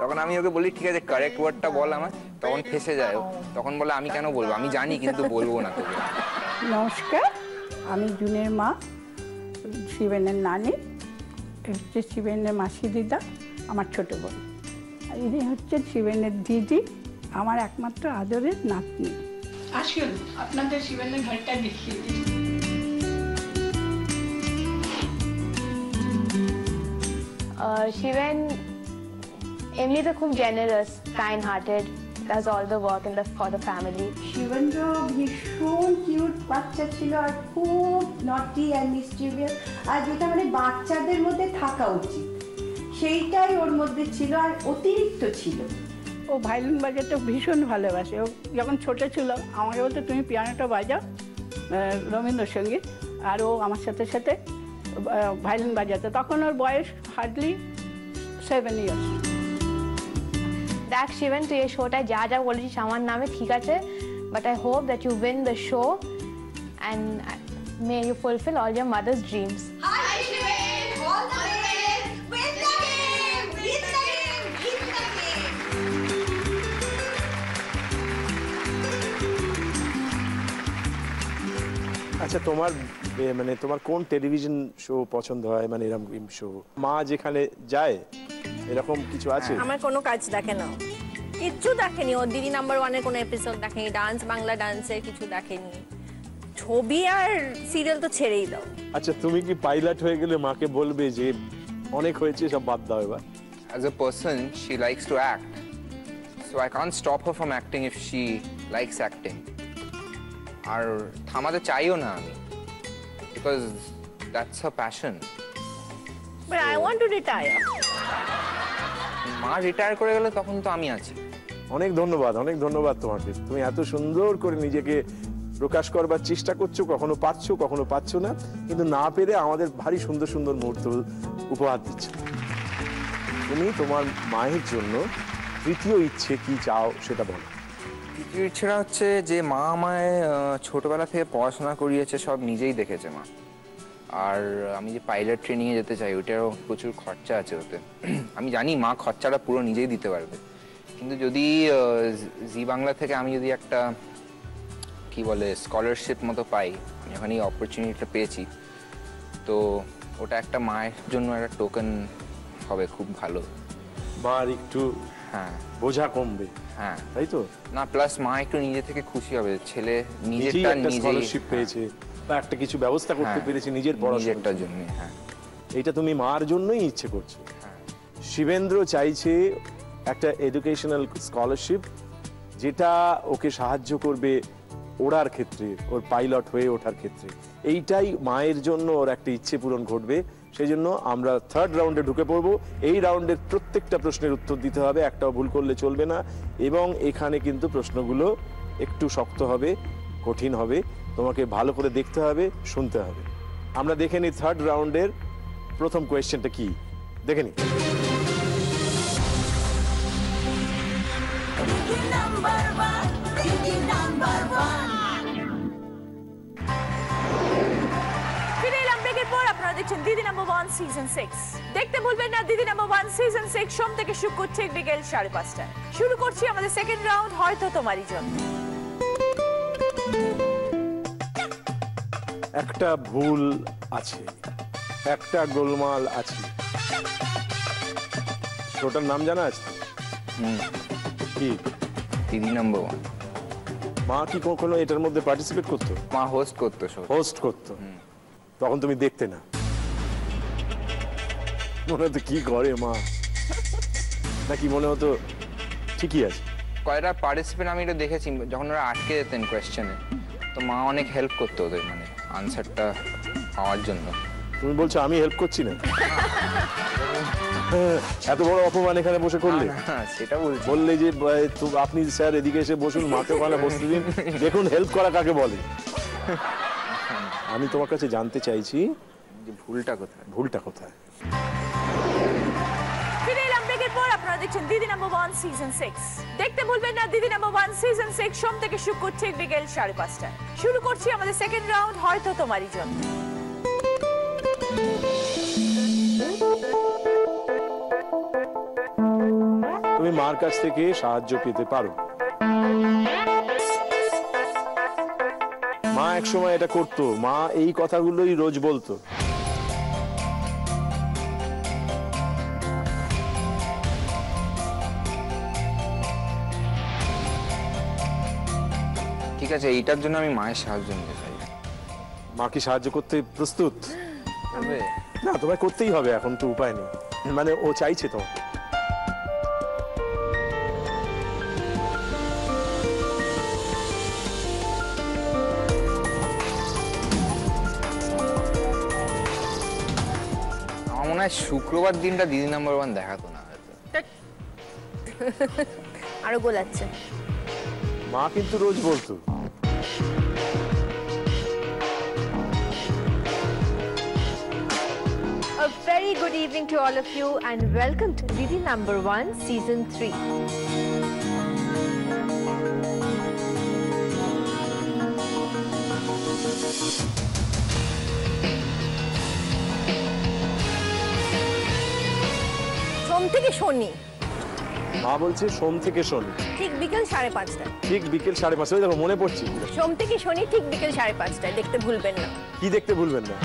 তখন আমি ওকে বলি ঠিক আছে কারেক্ট ওয়ার্ডটা বল আমার, তখন ফেসে যায়। তখন বলে আমি কেন বলবো, আমি জানি কিন্তু বলবো না তোকে। নমস্কার, আমি জুনের মা, শিবেনের নানি, হচ্ছে শিবেনের মাসি দিদা, আমার ছোট বোন। আর ইনি হচ্ছেন শিবেনের দিদি, আমার একমাত্র আদরের নাতনি। আসুন আপনাদের শিবেনের ঘরটা দেখিয়ে দিই। শিবেন এমনিতে খুব generous, kind hearted, does all the work for the family. Shibendra ভীষণ কিউট বাচ্চা ছিল আর খুব নটি অ্যান্ড মিসচিভিয়াস, আর যেটা মানে বাচ্চাদের মধ্যে থাকা উচিত সেইটাই ওর মধ্যে ছিল, আর অতিরিক্ত ছিল। ও ভায়োলিন বাজাতে ভীষণ ভালোবাসে। ও যখন ছোট ছিল আমাকে বলতো তুমি পিয়ানোটা বাজাও রবীন্দ্রসঙ্গীত, আর ও আমার সাথে সাথে ভায়োলিন বাজাতো। তখন ওর বয়স হার্ডলি 7 years। দেখ শিবেন, তুই এই শোটায় যা যা বলেছিস আমার নামে ঠিক আছে, but I hope that you win the show and may you fulfil all your mother's dreams. আচ্ছা, তোমার মানে তোমার কোন টেলিভিশন শো পছন্দ হয়, মানে এরকম শো? মা যেখানে যায় এরকম কিছু আছে? আমার কোনো কাজ দেখে না, কিচ্ছু দেখেনি। ও দিদি নাম্বার 1-এর কোনো এপিসোড দেখেনি, ডান্স বাংলা ডান্সের কিছু দেখেনি, ছবি আর সিরিয়াল তো ছেড়েই দাও। আচ্ছা, তুমি কি পাইলট হয়ে গেলে মাকে বলবে যে অনেক হয়েছে সব বাদ দাও এবার? as a person, she likes to act. So I can't stop her from acting if she likes acting. আর থামাতে চাইও না আমি, because that's her passion. But I want to retire. মা রিটায়ার করে গেলে তখন তো আমি আছি। অনেক ধন্যবাদ তোমাকে। তুমি এত সুন্দর করে নিজেকে প্রকাশ করবার চেষ্টা করছো, কখনো পারছো কখনো পারছো না, কিন্তু না পেরে আমাদের ভারী সুন্দর সুন্দর মুহূর্ত উপহার দিচ্ছ। তুমি তোমার মায়ের জন্য তৃতীয় ইচ্ছে কি চাও সেটা বলো। তৃতীয় ইচ্ছেটা হচ্ছে যে মা আমায় ছোটবেলা থেকে পড়াশোনা করিয়েছে, সব নিজেই দেখেছে মা। আর আমি যে পাইলট ট্রেনিংয়ে যেতে চাই ওইটারও প্রচুর খরচা আছে ওতে। আমি জানি মা খরচাটা পুরো নিজেই দিতে পারবে, কিন্তু যদি জি বাংলা থেকে আমি যদি একটা কি বলে স্কলারশিপ মতো পাই, আমি ওখানে এই অপরচুনিটিটা পেয়েছি, তো ওটা একটা মায়ের জন্য একটা টোকেন হবে, খুব ভালো। মার একটু বোঝা কমবে। হ্যাঁ তাই তো না, প্লাস মা একটু নিজে থেকে খুশি হবে, ছেলে নিজেরটা নিজেই স্কলারশিপ পেয়েছে বা একটা কিছু ব্যবস্থা করতে পেরেছে নিজের পড়াশোনার জন্য। হ্যাঁ, এটা তুমি মার জন্যই ইচ্ছে করছো। শিবেন্দ্র চাইছে একটা এডুকেশনাল স্কলারশিপ, যেটা ওকে সাহায্য করবে ওড়ার ক্ষেত্রে, ওর পাইলট হয়ে ওঠার ক্ষেত্রে। এইটাই মায়ের জন্য ওর একটা ইচ্ছে পূরণ ঘটবে। সেই জন্য আমরা থার্ড রাউন্ডে ঢুকে পড়বো। এই রাউন্ডের প্রত্যেকটা প্রশ্নের উত্তর দিতে হবে, একটাও ভুল করলে চলবে না। এবং এখানে কিন্তু প্রশ্নগুলো একটু শক্ত হবে, কঠিন হবে, তোমাকে ভালো করে দেখতে হবে, শুনতে হবে। আমরা দেখে নিই থার্ড রাউন্ডের প্রথম কোয়েশ্চেনটা কি, দেখে নিই। দেখছেন দিদি নাম্বার 1 সিজন 6। দেখতে ভুলবেন না দিদি নাম্বার 1 সিজন 6 সোম থেকে শুক্র ঠিক বিকেল 5:30টায়। শুরু করছি আমাদের সেকেন্ড রাউন্ড, হয়তো তোমারই জন্য। একটা ভুল আছে, একটা গোলমাল আছে। ওটার নাম জানা আছে? কি? দিদি নাম্বার 1। মা কি কখনো এটার মধ্যে পার্টিসিপেট করতো? মা হোস্ট করতো। হোস্ট করতো, তখন তুমি দেখতে না? মনে হতো কি করে মা, নাকি মনে হতো ঠিকই আছে? কয়টা পার্টিসিপেন্ট আমি এটা দেখেছি, যখন ওরা আটকে যেতেন কোয়েশ্চেনে, তো মা অনেক হেল্প করতো ওদের, মানে আনসারটা পাওয়ার জন্য। তুমি বলছো আমি হেল্প করছি না? এত বড় অপমান এখানে বসে করলে? সেটা বললে যে আপনি স্যার এদিকে এসে বসুন, মাকে ওখানে বসতে দিন, দেখুন হেল্প করা কাকে বলে। আমি তোমার কাছে জানতে চাইছি যে ভুলটা কোথায়? ভুলটা কোথায়? ফিরে এলাম ব্রেকের পর, আপনারা দেখছেন দিদি নাম্বার 1 সিজন 6। দেখতে ভুলবেন না দিদি নাম্বার 1 সিজন 6 সোম থেকে শুক্র ঠিক বিকেল 5:30টায়। শুরু করছি আমাদের সেকেন্ড রাউন্ড, হয়তো তোমারই জন্য। তুমি মার কাছ থেকে সাহায্য পেতে পারো। মা একসময় এটা করতো, মা এই কথাগুলোই রোজ বলতো। ঠিক আছে, এইটার জন্য আমি মায়ের সাহায্য নিতে চাই। মা কি সাহায্য করতে প্রস্তুত? না, তোমায় করতেই হবে, এখন তো উপায় নেই, মানে ও চাইছে তো। আমার মনে হয় শুক্রবার দিনটা দিদি নাম্বার 1 দেখাতো না। আরো গোলাচ্ছে। মা কিন্তু রোজ বলতো। A very good evening to all of you and welcome to Didi Number 1 Season 3. সোম থেকে শনি। মা বলছে সোম থেকে শনি ঠিক বিকেল 5:30টায়। ঠিক বিকেল 5:30টায়। দেখো মনে পড়ছে, সোম থেকে শনি ঠিক বিকেল 5:30টায়। দেখতে ভুলবেন না। কি দেখতে ভুলবেন না?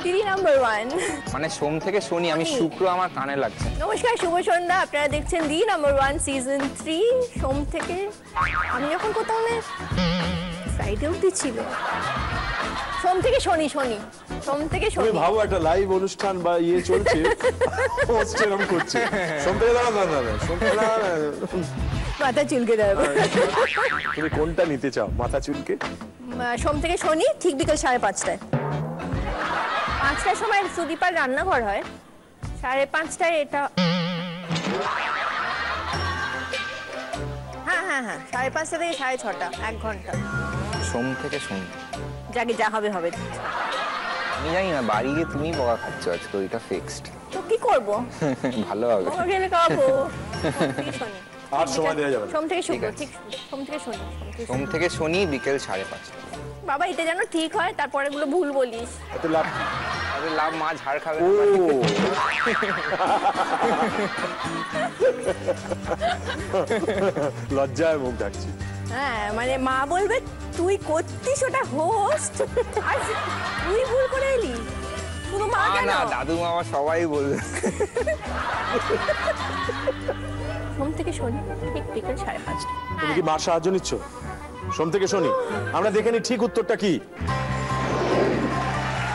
দিদি নাম্বার 1। মানে সোম থেকে শনি, আমি শুক্র আমার কানে লাগছে। নমস্কার, শুভ সন্ধ্যা। আপনারা দেখছেন দিদি নাম্বার 1 সিজন 3 সোম থেকে। আমি যখন কোথাও ফ্রাইডে অবধি ছিল, সোম থেকে শনি। সোম থেকে তুমি শনি। ভাবো একটা লাইভ অনুষ্ঠান বা ইয়ে চলছে, হোস্ট এরকম করছে, সোম থেকে দাঁড়া, সোম থেকে দাঁড়া। মাথা চুলকে দেবো। তুমি কোনটা নিতে চাও, মাথা চুলকে? সোম থেকে শনি ঠিক বিকেল 5:30টায়। 5টার সময় সুদীপার রান্নাঘর হয়, 5:30টায় এটা। হ্যাঁ হ্যাঁ হ্যাঁ, 5:30টা থেকে 6:30, 1 ঘন্টা। সোম থেকে শনি। যাকে যা হবে হবে। আমি জানি না, বাড়ি গিয়ে তুমি বকা খাচ্ছ আজকে, ওইটা ফিক্সড। তো কি করবো, ভালো হবে। বকা খেলে খাবো। শনি আর সময় দেওয়া যাবে না। সোম থেকে শুক্র, ঠিক সোম থেকে শনি। সোম থেকে শনি বিকেল 5:30। বাবা এটা যেন ঠিক হয়, তারপরে গুলো ভুল বলিস। এত লাভ, আরে লাভ, মা ঝাড় খাবে। ও লজ্জায় মুখ ঢাকছি। হ্যাঁ মানে মা বলবে তুই করতিস ওটা হোস্ট, আর তুই ভুল করে এলি। শুধু মা কেন, না দাদু মামা সবাই বলবে। সোম থেকে শনি ঠিক বিকেল 5:30। তুমি কি মার সাহায্য নিচ্ছ? সোম থেকে শনি, আমরা দেখে নি ঠিক উত্তরটা কি।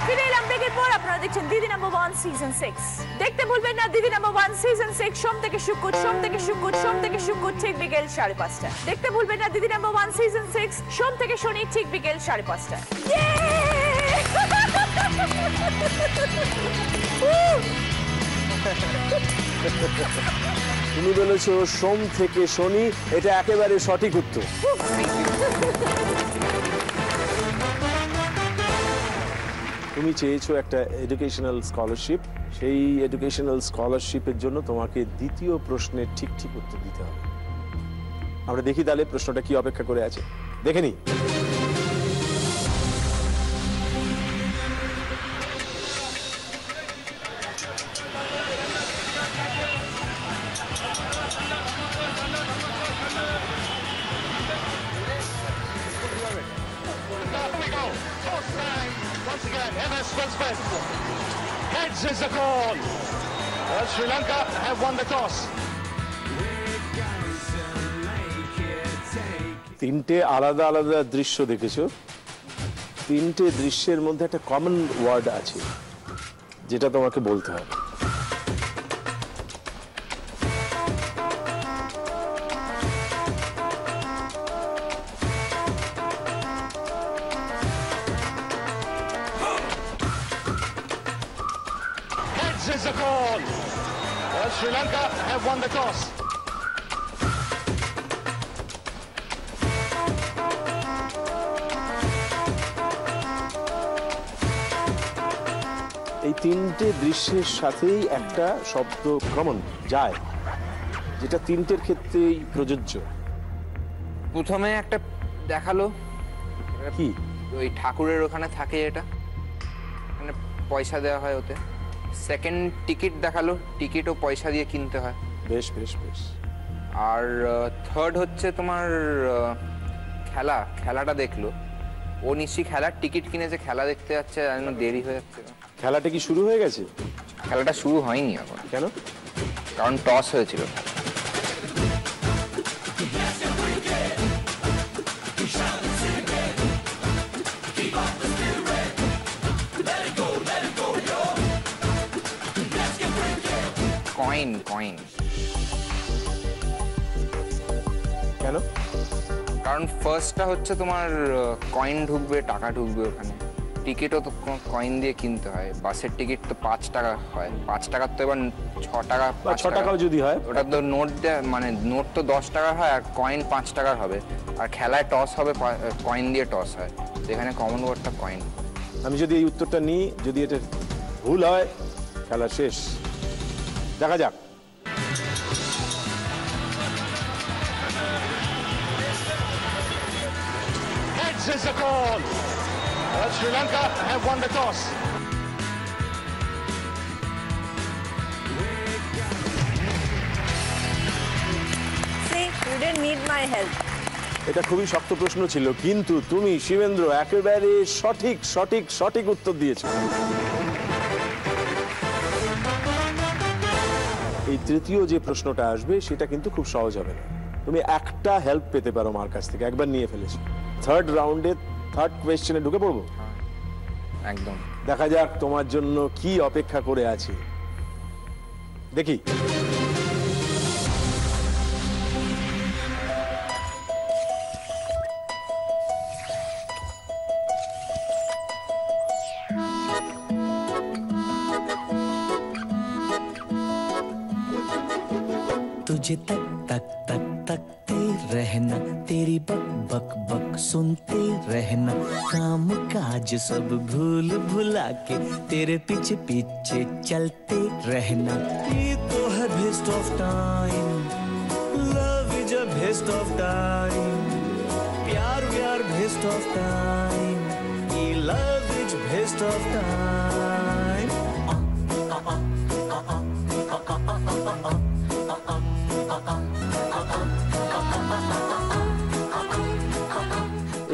ফিরে এলাম ব্রেকের পর, আপনারা দেখছেন দিদি নাম্বার 1 সিজন 6। দেখতে ভুলবেন না দিদি নাম্বার 1 সিজন 6 সোম থেকে শুক্র ঠিক বিকেল 5:30। দেখতে ভুলবেন না দিদি নাম্বার 1 সিজন 6 সোম থেকে শনি ঠিক বিকেল 5:30। তুমি বলেছো সোম থেকে শনি, এটা একেবারে সঠিক উত্তর। তুমি চেয়েছো একটা এডুকেশনাল স্কলারশিপ, সেই এডুকেশনাল স্কলারশিপের জন্য তোমাকে দ্বিতীয় প্রশ্নের ঠিক ঠিক উত্তর দিতে হবে। আমরা দেখি তাহলে প্রশ্নটা কি অপেক্ষা করে আছে, দেখে নি। Heads is the call. Sri Lanka have won the toss. তিনটে আলাদা আলাদা দৃশ্য দেখেছো, তিনটে দৃশ্যের মধ্যে একটা কমন ওয়ার্ড আছে যেটা তোমাকে বলতে হবে। Is the call. Sri Lanka have won the toss. এই তিনটে দৃশ্যের সাথেই একটা শব্দ কমন যায়, যেটা তিনটের ক্ষেত্রেই প্রযোজ্য। প্রথমে একটা দেখালো কি, ওই ঠাকুরের ওখানে থাকে, এটা মানে পয়সা দেওয়া হয় ওতে। সেকেন্ড টিকিট দেখালো, টিকিটও পয়সা দিয়ে কিনতে হয়। বেশ বেশ বেশ। আর থার্ড হচ্ছে তোমার খেলাটা দেখলো, ও নিশ্চয়ই খেলার টিকিট কিনেছে, খেলা দেখতে যাচ্ছে, যেন দেরি হয়ে যাচ্ছে। খেলাটা কি শুরু হয়ে গেছে? খেলাটা শুরু হয়নি এখন। কেন? কারণ টস হয়েছিল। কয়েন। কেন? কারণ ফার্স্টটা হচ্ছে তোমার কয়েন ঢুকবে, টাকা ঢুকবে ওখানে। টিকিটও তো কয়েন দিয়ে কিনতে হয়। বাসের টিকিট তো 5 টাকা হয়, 5 টাকার তো এবার 6 টাকা, 6 টাকাও যদি হয়, ওটা তো নোট মানে নোট তো 10 টাকার হয়, আর কয়েন 5 টাকার হবে। আর খেলায় টস হবে, কয়েন দিয়ে টস হয়, তো এখানে কমন ওয়ার্ডটা কয়েন। আমি যদি এই উত্তরটা নিই, যদি এটা ভুল হয়, খেলা শেষ। দেখা যাক। Heads is the call. Sri Lanka have won the toss. See, you didn't need my help. এটা খুবই শক্ত প্রশ্ন ছিল, কিন্তু তুমি শিবেন্দ্র একেবারে সঠিক উত্তর দিয়েছো। এই তৃতীয় যে প্রশ্নটা আসবে সেটা কিন্তু খুব সহজ হবে না। তুমি একটা হেল্প পেতে পারো মার কাছ থেকে, একবার নিয়ে ফেলেছো। থার্ড রাউন্ডে থার্ড কোয়েশ্চেনে ঢুকে পড়বো। একদম। দেখা যাক তোমার জন্য কি অপেক্ষা করে আছে, দেখি। तुझे तक तक तक तकते रहना, तेरी बक बक बक सुनते रहना, काम काज सब भूल भुला के तेरे पीछे पीछे चलते रहना। ये तो है best of time, love is a best of time, प्यार व्यार बेस्ट ऑफ टाइम, ये love is best of time.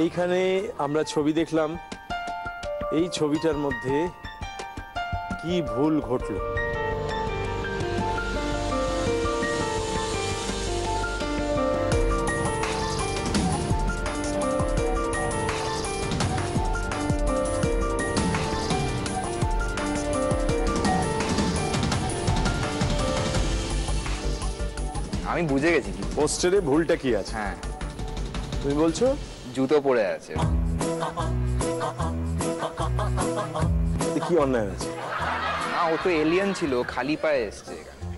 এইখানে আমরা ছবি দেখলাম, এই ছবিটার মধ্যে কি ভুল ঘটল? আমি বুঝে গেছি পোস্টারে ভুলটা কি আছে। হ্যাঁ, তুমি বলছো জুতো পরে আছে। কি অন্যায় আছে? না, ও তো এলিয়েন ছিল, খালি পায়ে এসছে।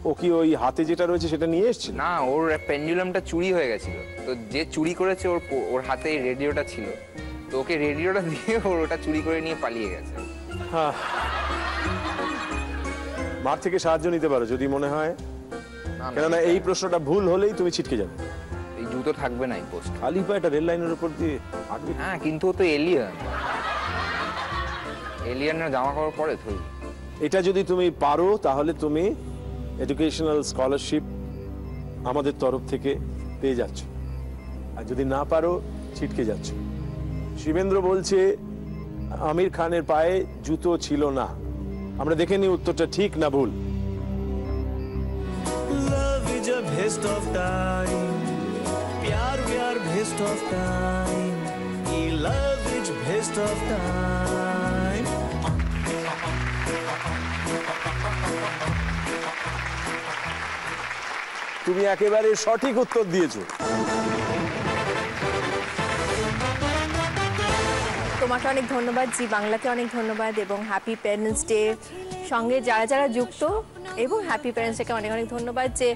ও কি ওই হাতে যেটা রয়েছে সেটা নিয়ে এসেছিল? না, ওর পেন্ডুলামটা চুরি হয়ে গেছিল, তো যে চুরি করেছে ওর হাতে রেডিওটা ছিল, তো ওকে রেডিওটা দিয়ে ওটা চুরি করে নিয়ে পালিয়ে গেছে। হ্যাঁ, মার থেকে সাহায্য নিতে পারো যদি মনে হয়, কেননা এই প্রশ্নটা ভুল হলেই তুমি ছিটকে যাবে। এই জুতো থাকবে না এই পোস্ট। খালি পায়েটা রেল লাইনের উপর দিয়ে হাঁটবে? হ্যাঁ, কিন্তু ও তো এলিয়েন, এলিয়েনের জামা কাপড় পরে থই। এটা যদি তুমি পারো তাহলে তুমি এডুকেশনাল স্কলারশিপ আমাদের তরফ থেকে পেয়ে যাচ্ছ, আর যদি না পারো ছিটকে যাচ্ছ। শিবেন্দ্র বলছে আমির খানের পায়ে জুতো ছিল না। আমরা দেখে নিই উত্তরটা ঠিক না ভুল। Love is a best of time, प्यार व्यार बेस्ट ऑफ टाइम, ये love is best of time. তুমি একেবারে সঠিক উত্তর দিয়েছো। তোমাকে অনেক ধন্যবাদ, জি বাংলাকে অনেক ধন্যবাদ, এবং হ্যাপি প্যারেন্টস ডে সঙ্গে যারা যারা যুক্ত, এবং হ্যাপি প্যারেন্টস ডেকে অনেক অনেক ধন্যবাদ যে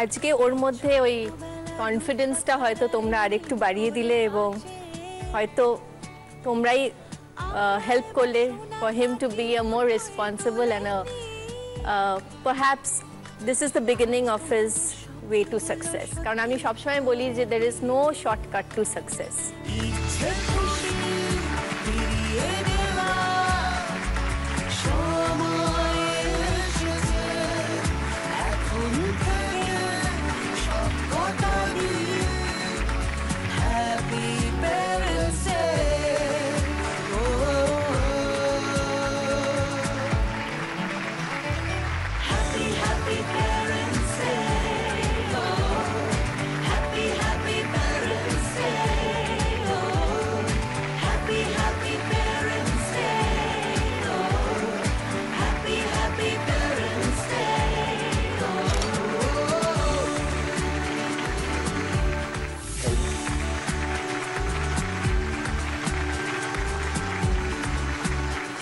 আজকে ওর মধ্যে ওই কনফিডেন্সটা হয়তো তোমরা আরেকটু বাড়িয়ে দিলে, এবং হয়তো তোমরাই হেল্প করলে for him to be a more responsible and perhaps this is the beginning of his way to success. কারণ আমি সবসময় বলি যে there is no shortcut to success.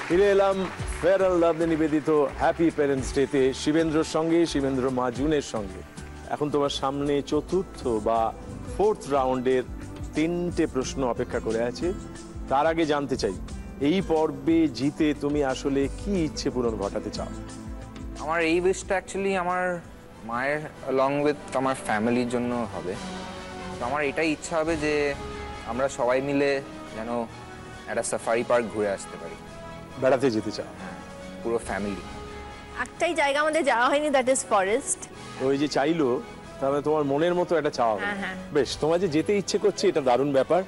ফিরে এলাম ফেয়ার অ্যান্ড লাভলি নিবেদিত হ্যাপি প্যারেন্টস ডেতে শিবেন্দ্রর সঙ্গে, শিবেন্দ্র মা জুনের সঙ্গে। এখন তোমার সামনে চতুর্থ বা ফোর্থ রাউন্ডের 3টে প্রশ্ন অপেক্ষা করে আছে। তার আগে জানতে চাই এই পর্বে জিতে তুমি আসলে কি ইচ্ছে পূরণ ঘটাতে চাও? আমার এই উইশটা অ্যাকচুয়ালি আমার মায়ের অলং উইথ আমার ফ্যামিলির জন্য হবে। তো আমার এটাই ইচ্ছা হবে যে আমরা সবাই মিলে যেন একটা সাফারি পার্ক ঘুরে আসতে পারি। বেড়াতে যেতে চাও? পুরো ফ্যামিলি। একটাই জায়গা আমাদের যাওয়া হয়নি, দ্যাট ইজ ফরেস্ট। ওই যে চাইলো, তাহলে তোমার মনের মতো একটা চাওয়া। বেশ, তোমার যে যেতে ইচ্ছে করছে এটা দারুণ ব্যাপার,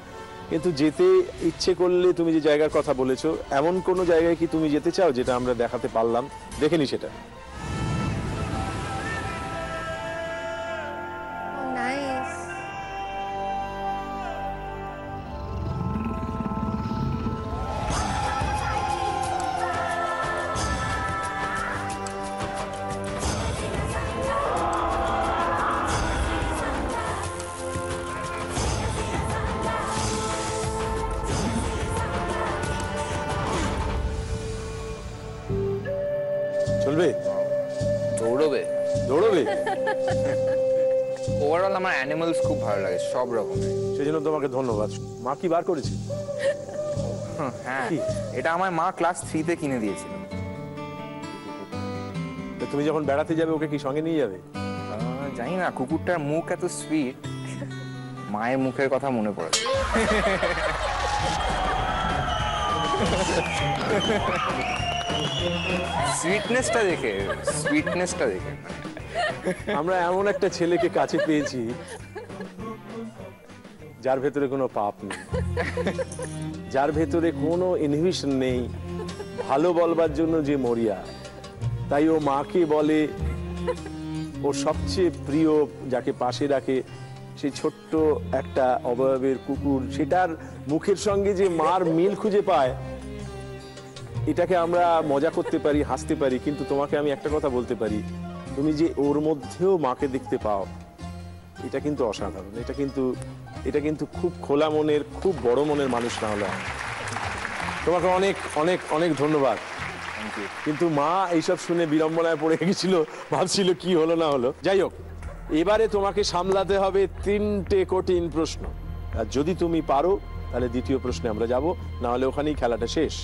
কিন্তু যেতে ইচ্ছে করলে তুমি যে জায়গার কথা বলেছো, এমন কোনো জায়গায় কি তুমি যেতে চাও যেটা আমরা দেখাতে পারলাম? দেখে নি সেটা। আমার অ্যানিমালস খুব ভালো লাগে, সব রকমের। সেই জন্য তোমাকে ধন্যবাদ। মা কি বার করেছে? হ্যাঁ, এটা আমার মা ক্লাস 3-তে কিনে দিয়েছিল। তুমি যখন বেড়াতে যাবে ওকে কি সঙ্গে নিয়ে যাবে? জানি না, কুকুরটার মুখ এত সুইট, মায়ের মুখের কথা মনে পড়ে। সুইটনেসটা দেখে। আমরা এমন একটা ছেলেকে কাছে পেয়েছি যার ভেতরে কোনো পাপ নেই, যার ভেতরে কোনো ইনহিবিশন নেই, ভালো বলবার জন্য যে মরিয়া। তাই ও মাকে বলে ও সবচেয়ে প্রিয়, যাকে পাশে রাখে সেই ছোট্ট একটা অবয়বের কুকুর, সেটার মুখের সঙ্গে যে মার মিল খুঁজে পায়, এটাকে আমরা মজা করতে পারি, হাসতে পারি। কিন্তু তোমাকে আমি একটা কথা বলতে পারি, তুমি যে ওর মধ্যেও মাকে দেখতে পাও, এটা কিন্তু অসাধারণ। এটা কিন্তু খুব খোলা মনের, খুব বড় মনের মানুষ না হলে। তোমাকে অনেক অনেক অনেক ধন্যবাদ। কিন্তু মা এইসব শুনে বিড়ম্বনায় পড়ে গেছিল, ভাবছিল কি হলো না হলো। যাই হোক, এবারে তোমাকে সামলাতে হবে 3টে কঠিন প্রশ্ন, আর যদি তুমি পারো তাহলে দ্বিতীয় প্রশ্নে আমরা যাব, না হলে ওখানেই খেলাটা শেষ।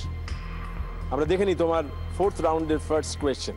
আমরা দেখে নিই তোমার 4th রাউন্ডের ফার্স্ট কোয়েশ্চেন।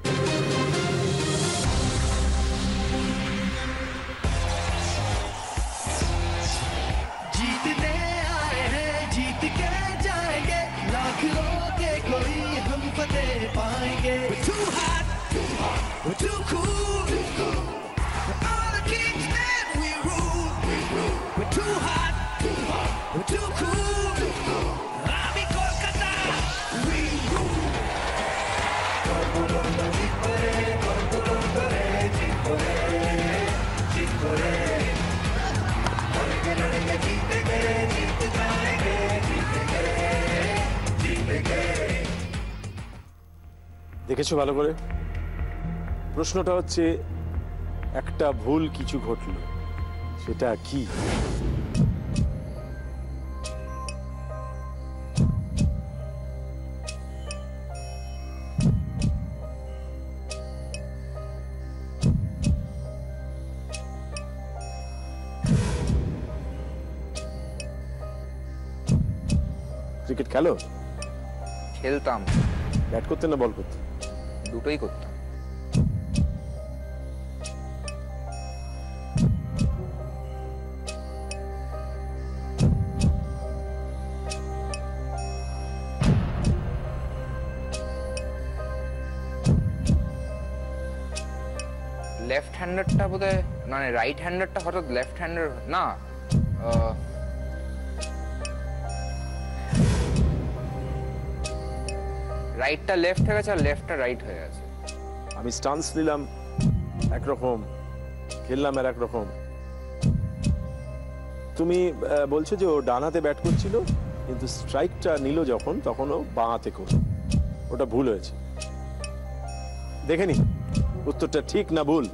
দেখেছো ভালো করে? প্রশ্নটা হচ্ছে একটা ভুল কিছু ঘটলো, সেটা কি? ক্রিকেট খেলো? খেলতাম। ব্যাট করতে না বল করতে? দুটোই করতাম। লেফট হ্যান্ডারটা বোধহয়, মানে রাইট হ্যান্ডারটা হঠাৎ লেফট হ্যান্ডার না, রাইটটা লেফট হয়ে গেছে আর লেফটটা রাইট হয়ে গেছে। আমি স্টান্স নিলাম একরকম, খেললাম আর একরকম। তুমি বলছো যে ও ডান হাতে ব্যাট করছিল, কিন্তু স্ট্রাইকটা নিল যখন, তখন ও বাঁ হাতে করল। ওটা ভুল হয়েছে। দেখে নি উত্তরটা ঠিক না ভুল।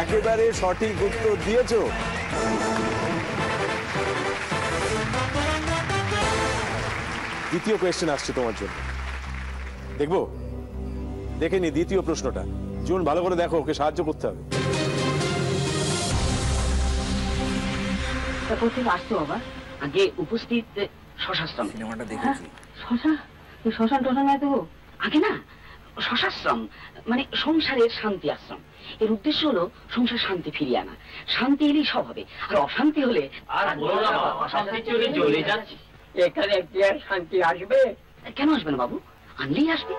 একেবারে সঠিক উত্তর দিয়েছো। দ্বিতীয় কোয়েশ্চেন আসছে তোমার জন্য, দেখবো? দেখে নি দ্বিতীয় প্রশ্নটা। জুন ভালো করে দেখো, ওকে সাহায্য করতে হবে। আসতো বাবা, আগে উপস্থিত শশাশ্রম। সিনেমাটা দেখেছি। শ্মশান টশান তো আগে না, শশাশ্রম মানে সংসারের শান্তি আশ্রম। এর উদ্দেশ্য হলো সংসার শান্তি ফিরিয়ে আনা। শান্তি এলেই সব হবে, আর অশান্তি হলে জ্বলে যাচ্ছে। এখানে একটি আর শান্তি আসবে? কেন আসবে না বাবু, আনলেই আসবে।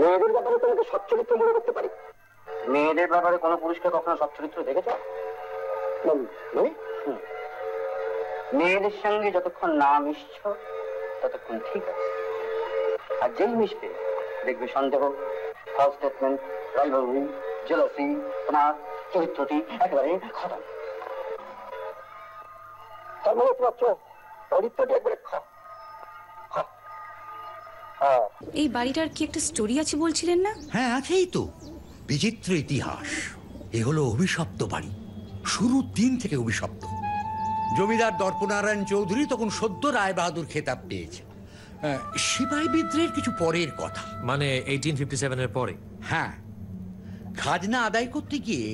মেয়েদের ব্যাপারে তোমাকে সচ্চরিত্র মনে করতে পারি। মেয়েদের ব্যাপারে কোনো পুরুষকে কখনো সচ্চরিত্র দেখেছ? মেয়েদের সঙ্গে যতক্ষণ না মিশছ ততক্ষণ ঠিক আছে, আর যেই মিশবে দেখবে সন্দেহ, ফলস স্টেটমেন্ট, রাইভালরি, জেলাসি, তোমার চরিত্রটি একেবারে খতম। তার মানে তোমার চরিত্রটি একবারে এই বাড়িটার কি একটা স্টোরি আছে বলছিলেন না? হ্যাঁ আছেই তো, বিচিত্র ইতিহাস। এ হলো অভিশপ্ত বাড়ি। শুরুর দিন থেকে অভিশপ্ত। জমিদার দর্পনারায়ণ চৌধুরী তখন সদ্য রায় বাহাদুর খেতাব পেয়েছে। সিপাহী বিদ্রোহের কিছু পরের কথা, মানে 1857 এর পরে। হ্যাঁ, খাজনা আদায় করতে গিয়ে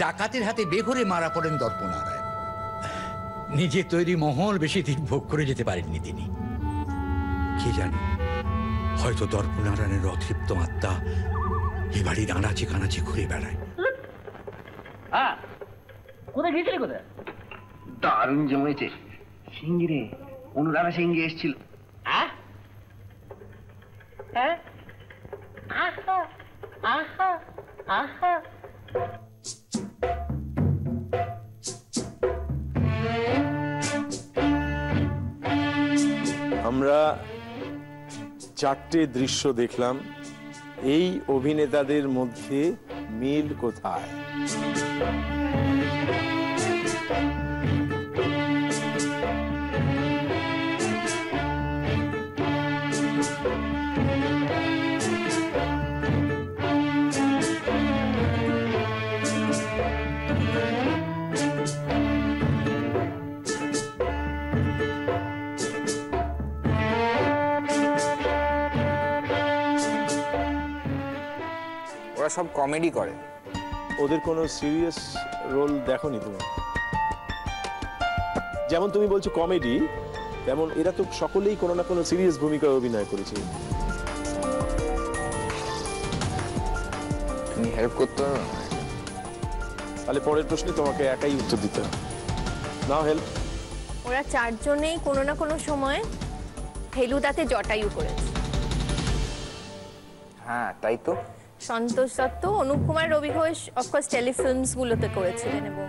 ডাকাতের হাতে বেঘরে মারা পড়েন দর্পনারায়ণ। নিজে তৈরি মহল বেশি দিন ভোগ করে যেতে পারেননি তিনি। কে জানে, হয়তো দর্পনারায়ণের অতৃপ্ত আত্মা এ বাড়ির আনাচে কানাচে ঘুরে বেড়ায়। কোথায় গেছিলি? কোথায়? দারুণ জমেছে সিঙ্গি রে, অনুরাধা সিঙ্গি এসেছিল। আমরা 4টে দৃশ্য দেখলাম, এই অভিনেতাদের মধ্যে মিল কোথায়? ওরা সব কমেডি করে। ওদের কোনো সিরিয়াস রোল দেখোনি তুমি? যেমন তুমি বলছো কমেডি, তেমন এরা তো সকলেই কোনো না কোনো সিরিয়াস ভূমিকায় অভিনয় করেছে। তুমি হেল্প করতে হবে। তাহলে পরের প্রশ্নে তোমাকে একাই উত্তর দিতে হবে। নাও হেল্প। ওরা 4 জনেই কোনো না কোনো সময় ফেলুদাতে জটায়ু করেছে। হ্যাঁ, তাই তো। সন্তোষ দত্ত, অনুপ কুমার, রবি ঘোষ অফকোর্স টেলিফিল্মসগুলোতে করেছিলেন, এবং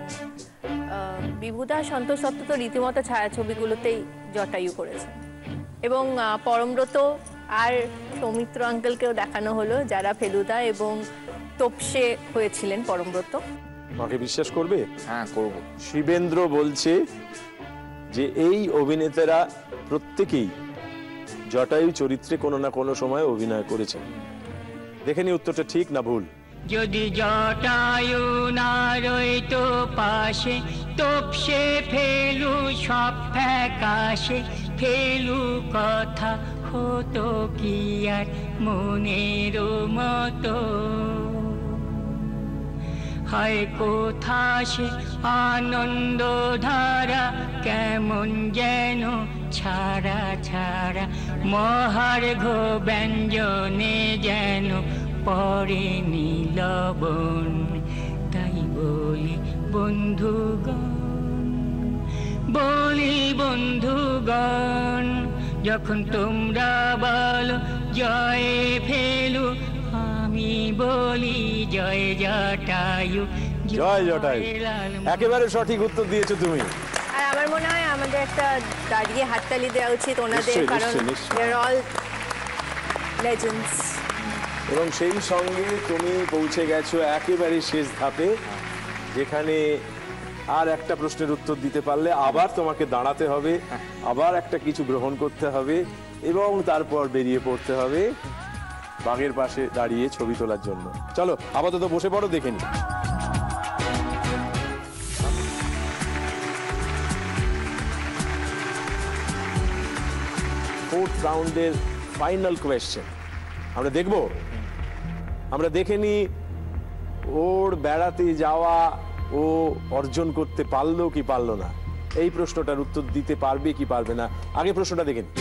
বিভুদা, সন্তোষ দত্ত তো রীতিমতো ছায়াছবিগুলোতেই জটায়ু করেছেন। এবং পরমব্রত আর সৌমিত্র আঙ্কেলকেও দেখানো হলো, যারা ফেলুদা এবং তোপসে হয়েছিলেন পরমব্রত। আমাকে বিশ্বাস করবে? হ্যাঁ, করব। শিবেন্দ্র বলছে যে এই অভিনেতারা প্রত্যেকেই জটায়ু চরিত্রে কোনো না কোনো সময় অভিনয় করেছেন। দেখে নি উত্তরটা ঠিক না ভুল? যদি জটায়ু না রইতো পাশে, তোপসে ফেলু সব ফ্যাকাশে, ফেলু কথা হতো কি আর মনের মতো। হায় কোথা সে আনন্দ ধারা, কেমন যেন ছাড়া ছাড়া, মহার্ঘ ব্যঞ্জনে যেন পরে নীলবন। তাই বলি বন্ধুগণ, যখন তোমরা বলো জয় ফেলু, আমি বলি জয় জটায়ু। জয় জটায়ু, একেবারে সঠিক উত্তর দিয়েছো তুমি। আর আমার মনে হয় আমাদের একটা দাঁড়িয়ে হাততালি দেওয়া উচিত ওনাদের, কারণ দে আর অল লেজেন্ডস। এবং সেই সঙ্গে তুমি পৌঁছে গেছো একেবারে শেষ ধাপে, যেখানে আর একটা প্রশ্নের উত্তর দিতে পারলে আবার তোমাকে দাঁড়াতে হবে, আবার একটা কিছু গ্রহণ করতে হবে, এবং তারপর বেরিয়ে পড়তে হবে বাঘের পাশে দাঁড়িয়ে ছবি তোলার জন্য। চলো আপাতত বসে পড়ো, দেখে নি। ফোর্থ রাউন্ডের ফাইনাল কোয়েশ্চেন আমরা দেখব। আমরা দেখে নি ওর বেড়াতে যাওয়া ও অর্জন করতে পারলো কি পারলো না, এই প্রশ্নটার উত্তর দিতে পারবে কি পারবে না। আগে প্রশ্নটা দেখে নি।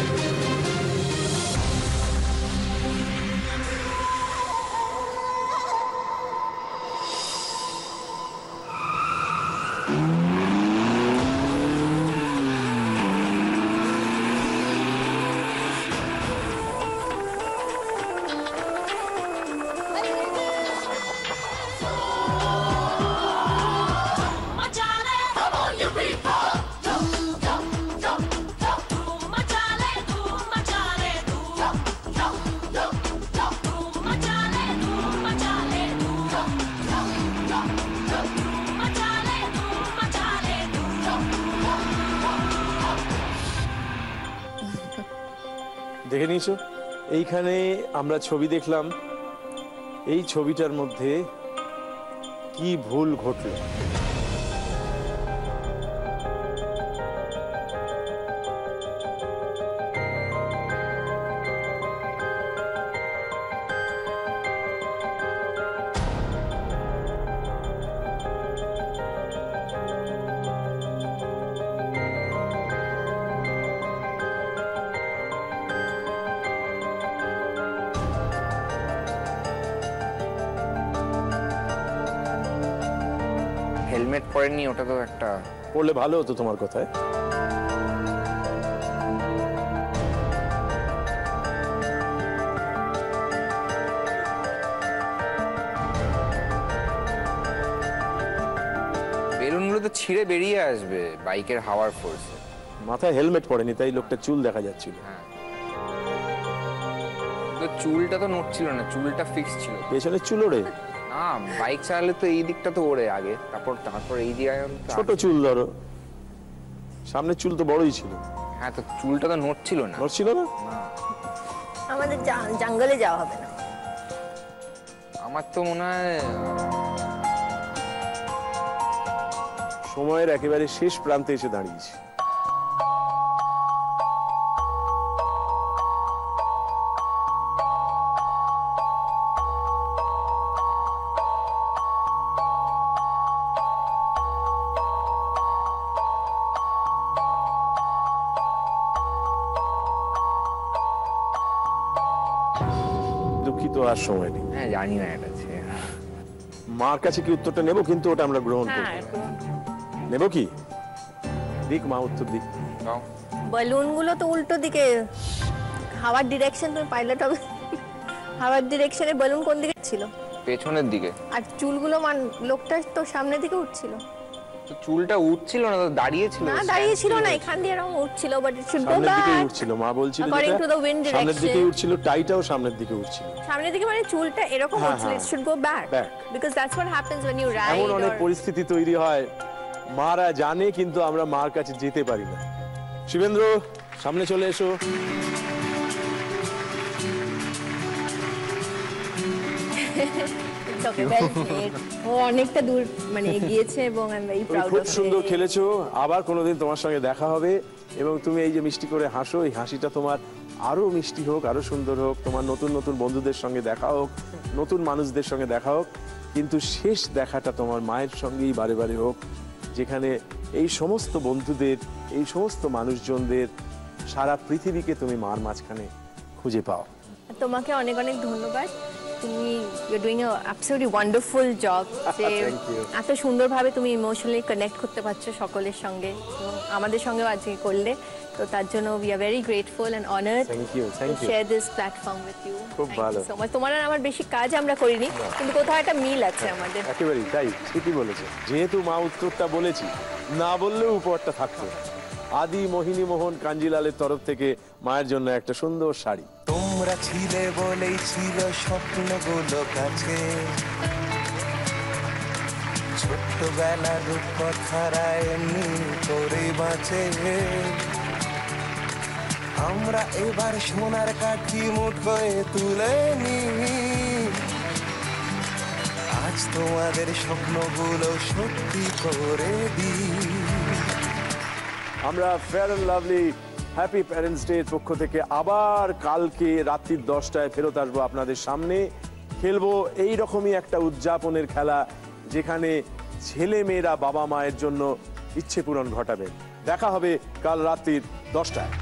দেখে নিয়েছো, এইখানে আমরা ছবি দেখলাম, এই ছবিটার মধ্যে কি ভুল ঘটল হেলমেট পরেননি, ওটা তো একটা পড়লে ভালো হতো তোমার কথায়। বেলুনগুলো তো ছিঁড়ে বেরিয়ে আসবে বাইকের হাওয়ার ফোর্সে। মাথায় হেলমেট পরেনি তাই লোকটা চুল দেখা যাচ্ছিল। তো চুলটা তো নড়ছিল না, চুলটা ফিক্স ছিল। পেছনে চুল ওড়ে না, বাইক চালালে তো এই দিকটা তো ওড়ে আগে, তারপর এই দিকে ছোট চুল ধরো, সামনে চুল তো বড়ই ছিল। হ্যাঁ, তো চুলটা তো নড়ছিল না। নড়ছিল না? আমাদের জঙ্গলে যাওয়া হবে না। আমার তো মনে হয় সময়ের একেবারে শেষ প্রান্তে এসে দাঁড়িয়েছি। দুঃখিত, আর সময় নেই। হ্যাঁ, জানি না এটা মার কাছে কি উত্তরটা নেব, কিন্তু ওটা আমরা গ্রহণ করব। নেব কি? দিক মা উত্তর দিক। বেলুনগুলো তো উল্টো দিকে, হাওয়ার ডিরেকশন, তুমি পাইলট হবে, হাওয়ার ডিরেকশনে বেলুন কোন দিকে ছিল? পেছনের দিকে। আর চুলগুলো লোকটা তো সামনের দিকে উঠছিল। তো চুলটা উঠছিল না, তো দাঁড়িয়ে ছিল। না, দাঁড়িয়ে ছিল না, এখান দিয়ে এরকম উঠছিল, বাট ইট শুড গো সামনের দিকে ব্যাক। উঠছিল, মা বলছিল According to the wind direction, সামনের দিকে উঠছিল, টাইটাও সামনের দিকে উঠছিল। সামনের দিকে মানে চুলটা এরকম উঠছিল, it should go back, because that's what happens when you ride। এমন অনেক পরিস্থিতি তৈরি হয়, মারা জানে কিন্তু আমরা মার কাছে যেতে পারি না। শিবেন্দ্র, সামনে চলে এসো। ও অনেকটা দূর মানে এগিয়েছে এবং আই এম ভেরি প্রাউড খুব অফ সুন্দর খেলেছো। আবার কোনোদিন তোমার সঙ্গে দেখা হবে, এবং তুমি এই যে মিষ্টি করে হাসো, এই হাসিটা তোমার আরো মিষ্টি হোক, আরো সুন্দর হোক, তোমার নতুন নতুন বন্ধুদের সঙ্গে দেখা হোক, নতুন মানুষদের সঙ্গে দেখা হোক, কিন্তু শেষ দেখাটা তোমার মায়ের সঙ্গেই বারে বারে হোক, যেখানে এই সমস্ত বন্ধুদের, এই সমস্ত মানুষজনদের, সারা পৃথিবীকে তুমি মার মাঝখানে খুঁজে পাও। তোমাকে অনেক অনেক ধন্যবাদ। তুমি you doing a absolutely wonderful job, যে এত সুন্দরভাবে তুমি ইমোশনালি কানেক্ট করতে পারছো সকলের সঙ্গে, আমাদের সঙ্গেও আজকে করলে, তো তার জন্য we are very grateful and honoured to share this platform with you. খুব ভালো। So much. তোমার আর আমার বেশি কাজ আমরা করিনি, কিন্তু কোথাও একটা মিল আছে আমাদের। একেবারেই তাই, ঠিকই বলেছে। যেহেতু মা উত্তরটা বলেছি, না বললেও উপহারটা থাকতো। আদি মোহিনী মোহন কাঞ্জিলালের তরফ থেকে মায়ের জন্য একটা সুন্দর শাড়ি। তোমরা ছিলে বলেই ছিল স্বপ্নগুলো কাছে, ছোট্টবেলার রূপকথারা এমনি করে বাঁচে। আমরা এবার সোনার কাঠি মুঠোয় তুলে নি, আজ তোমাদের স্বপ্নগুলো সত্যি করে দিই। আমরা fair and lovely happy parents day এর পক্ষ থেকে আবার কালকে রাত্রি 10টায় ফেরত আসবো আপনাদের সামনে। খেলবো এই রকমই একটা উদযাপনের খেলা, যেখানে ছেলে মেয়েরা বাবা মায়ের জন্য ইচ্ছে পূরণ ঘটাবে। দেখা হবে কাল রাত্রি 10টায়।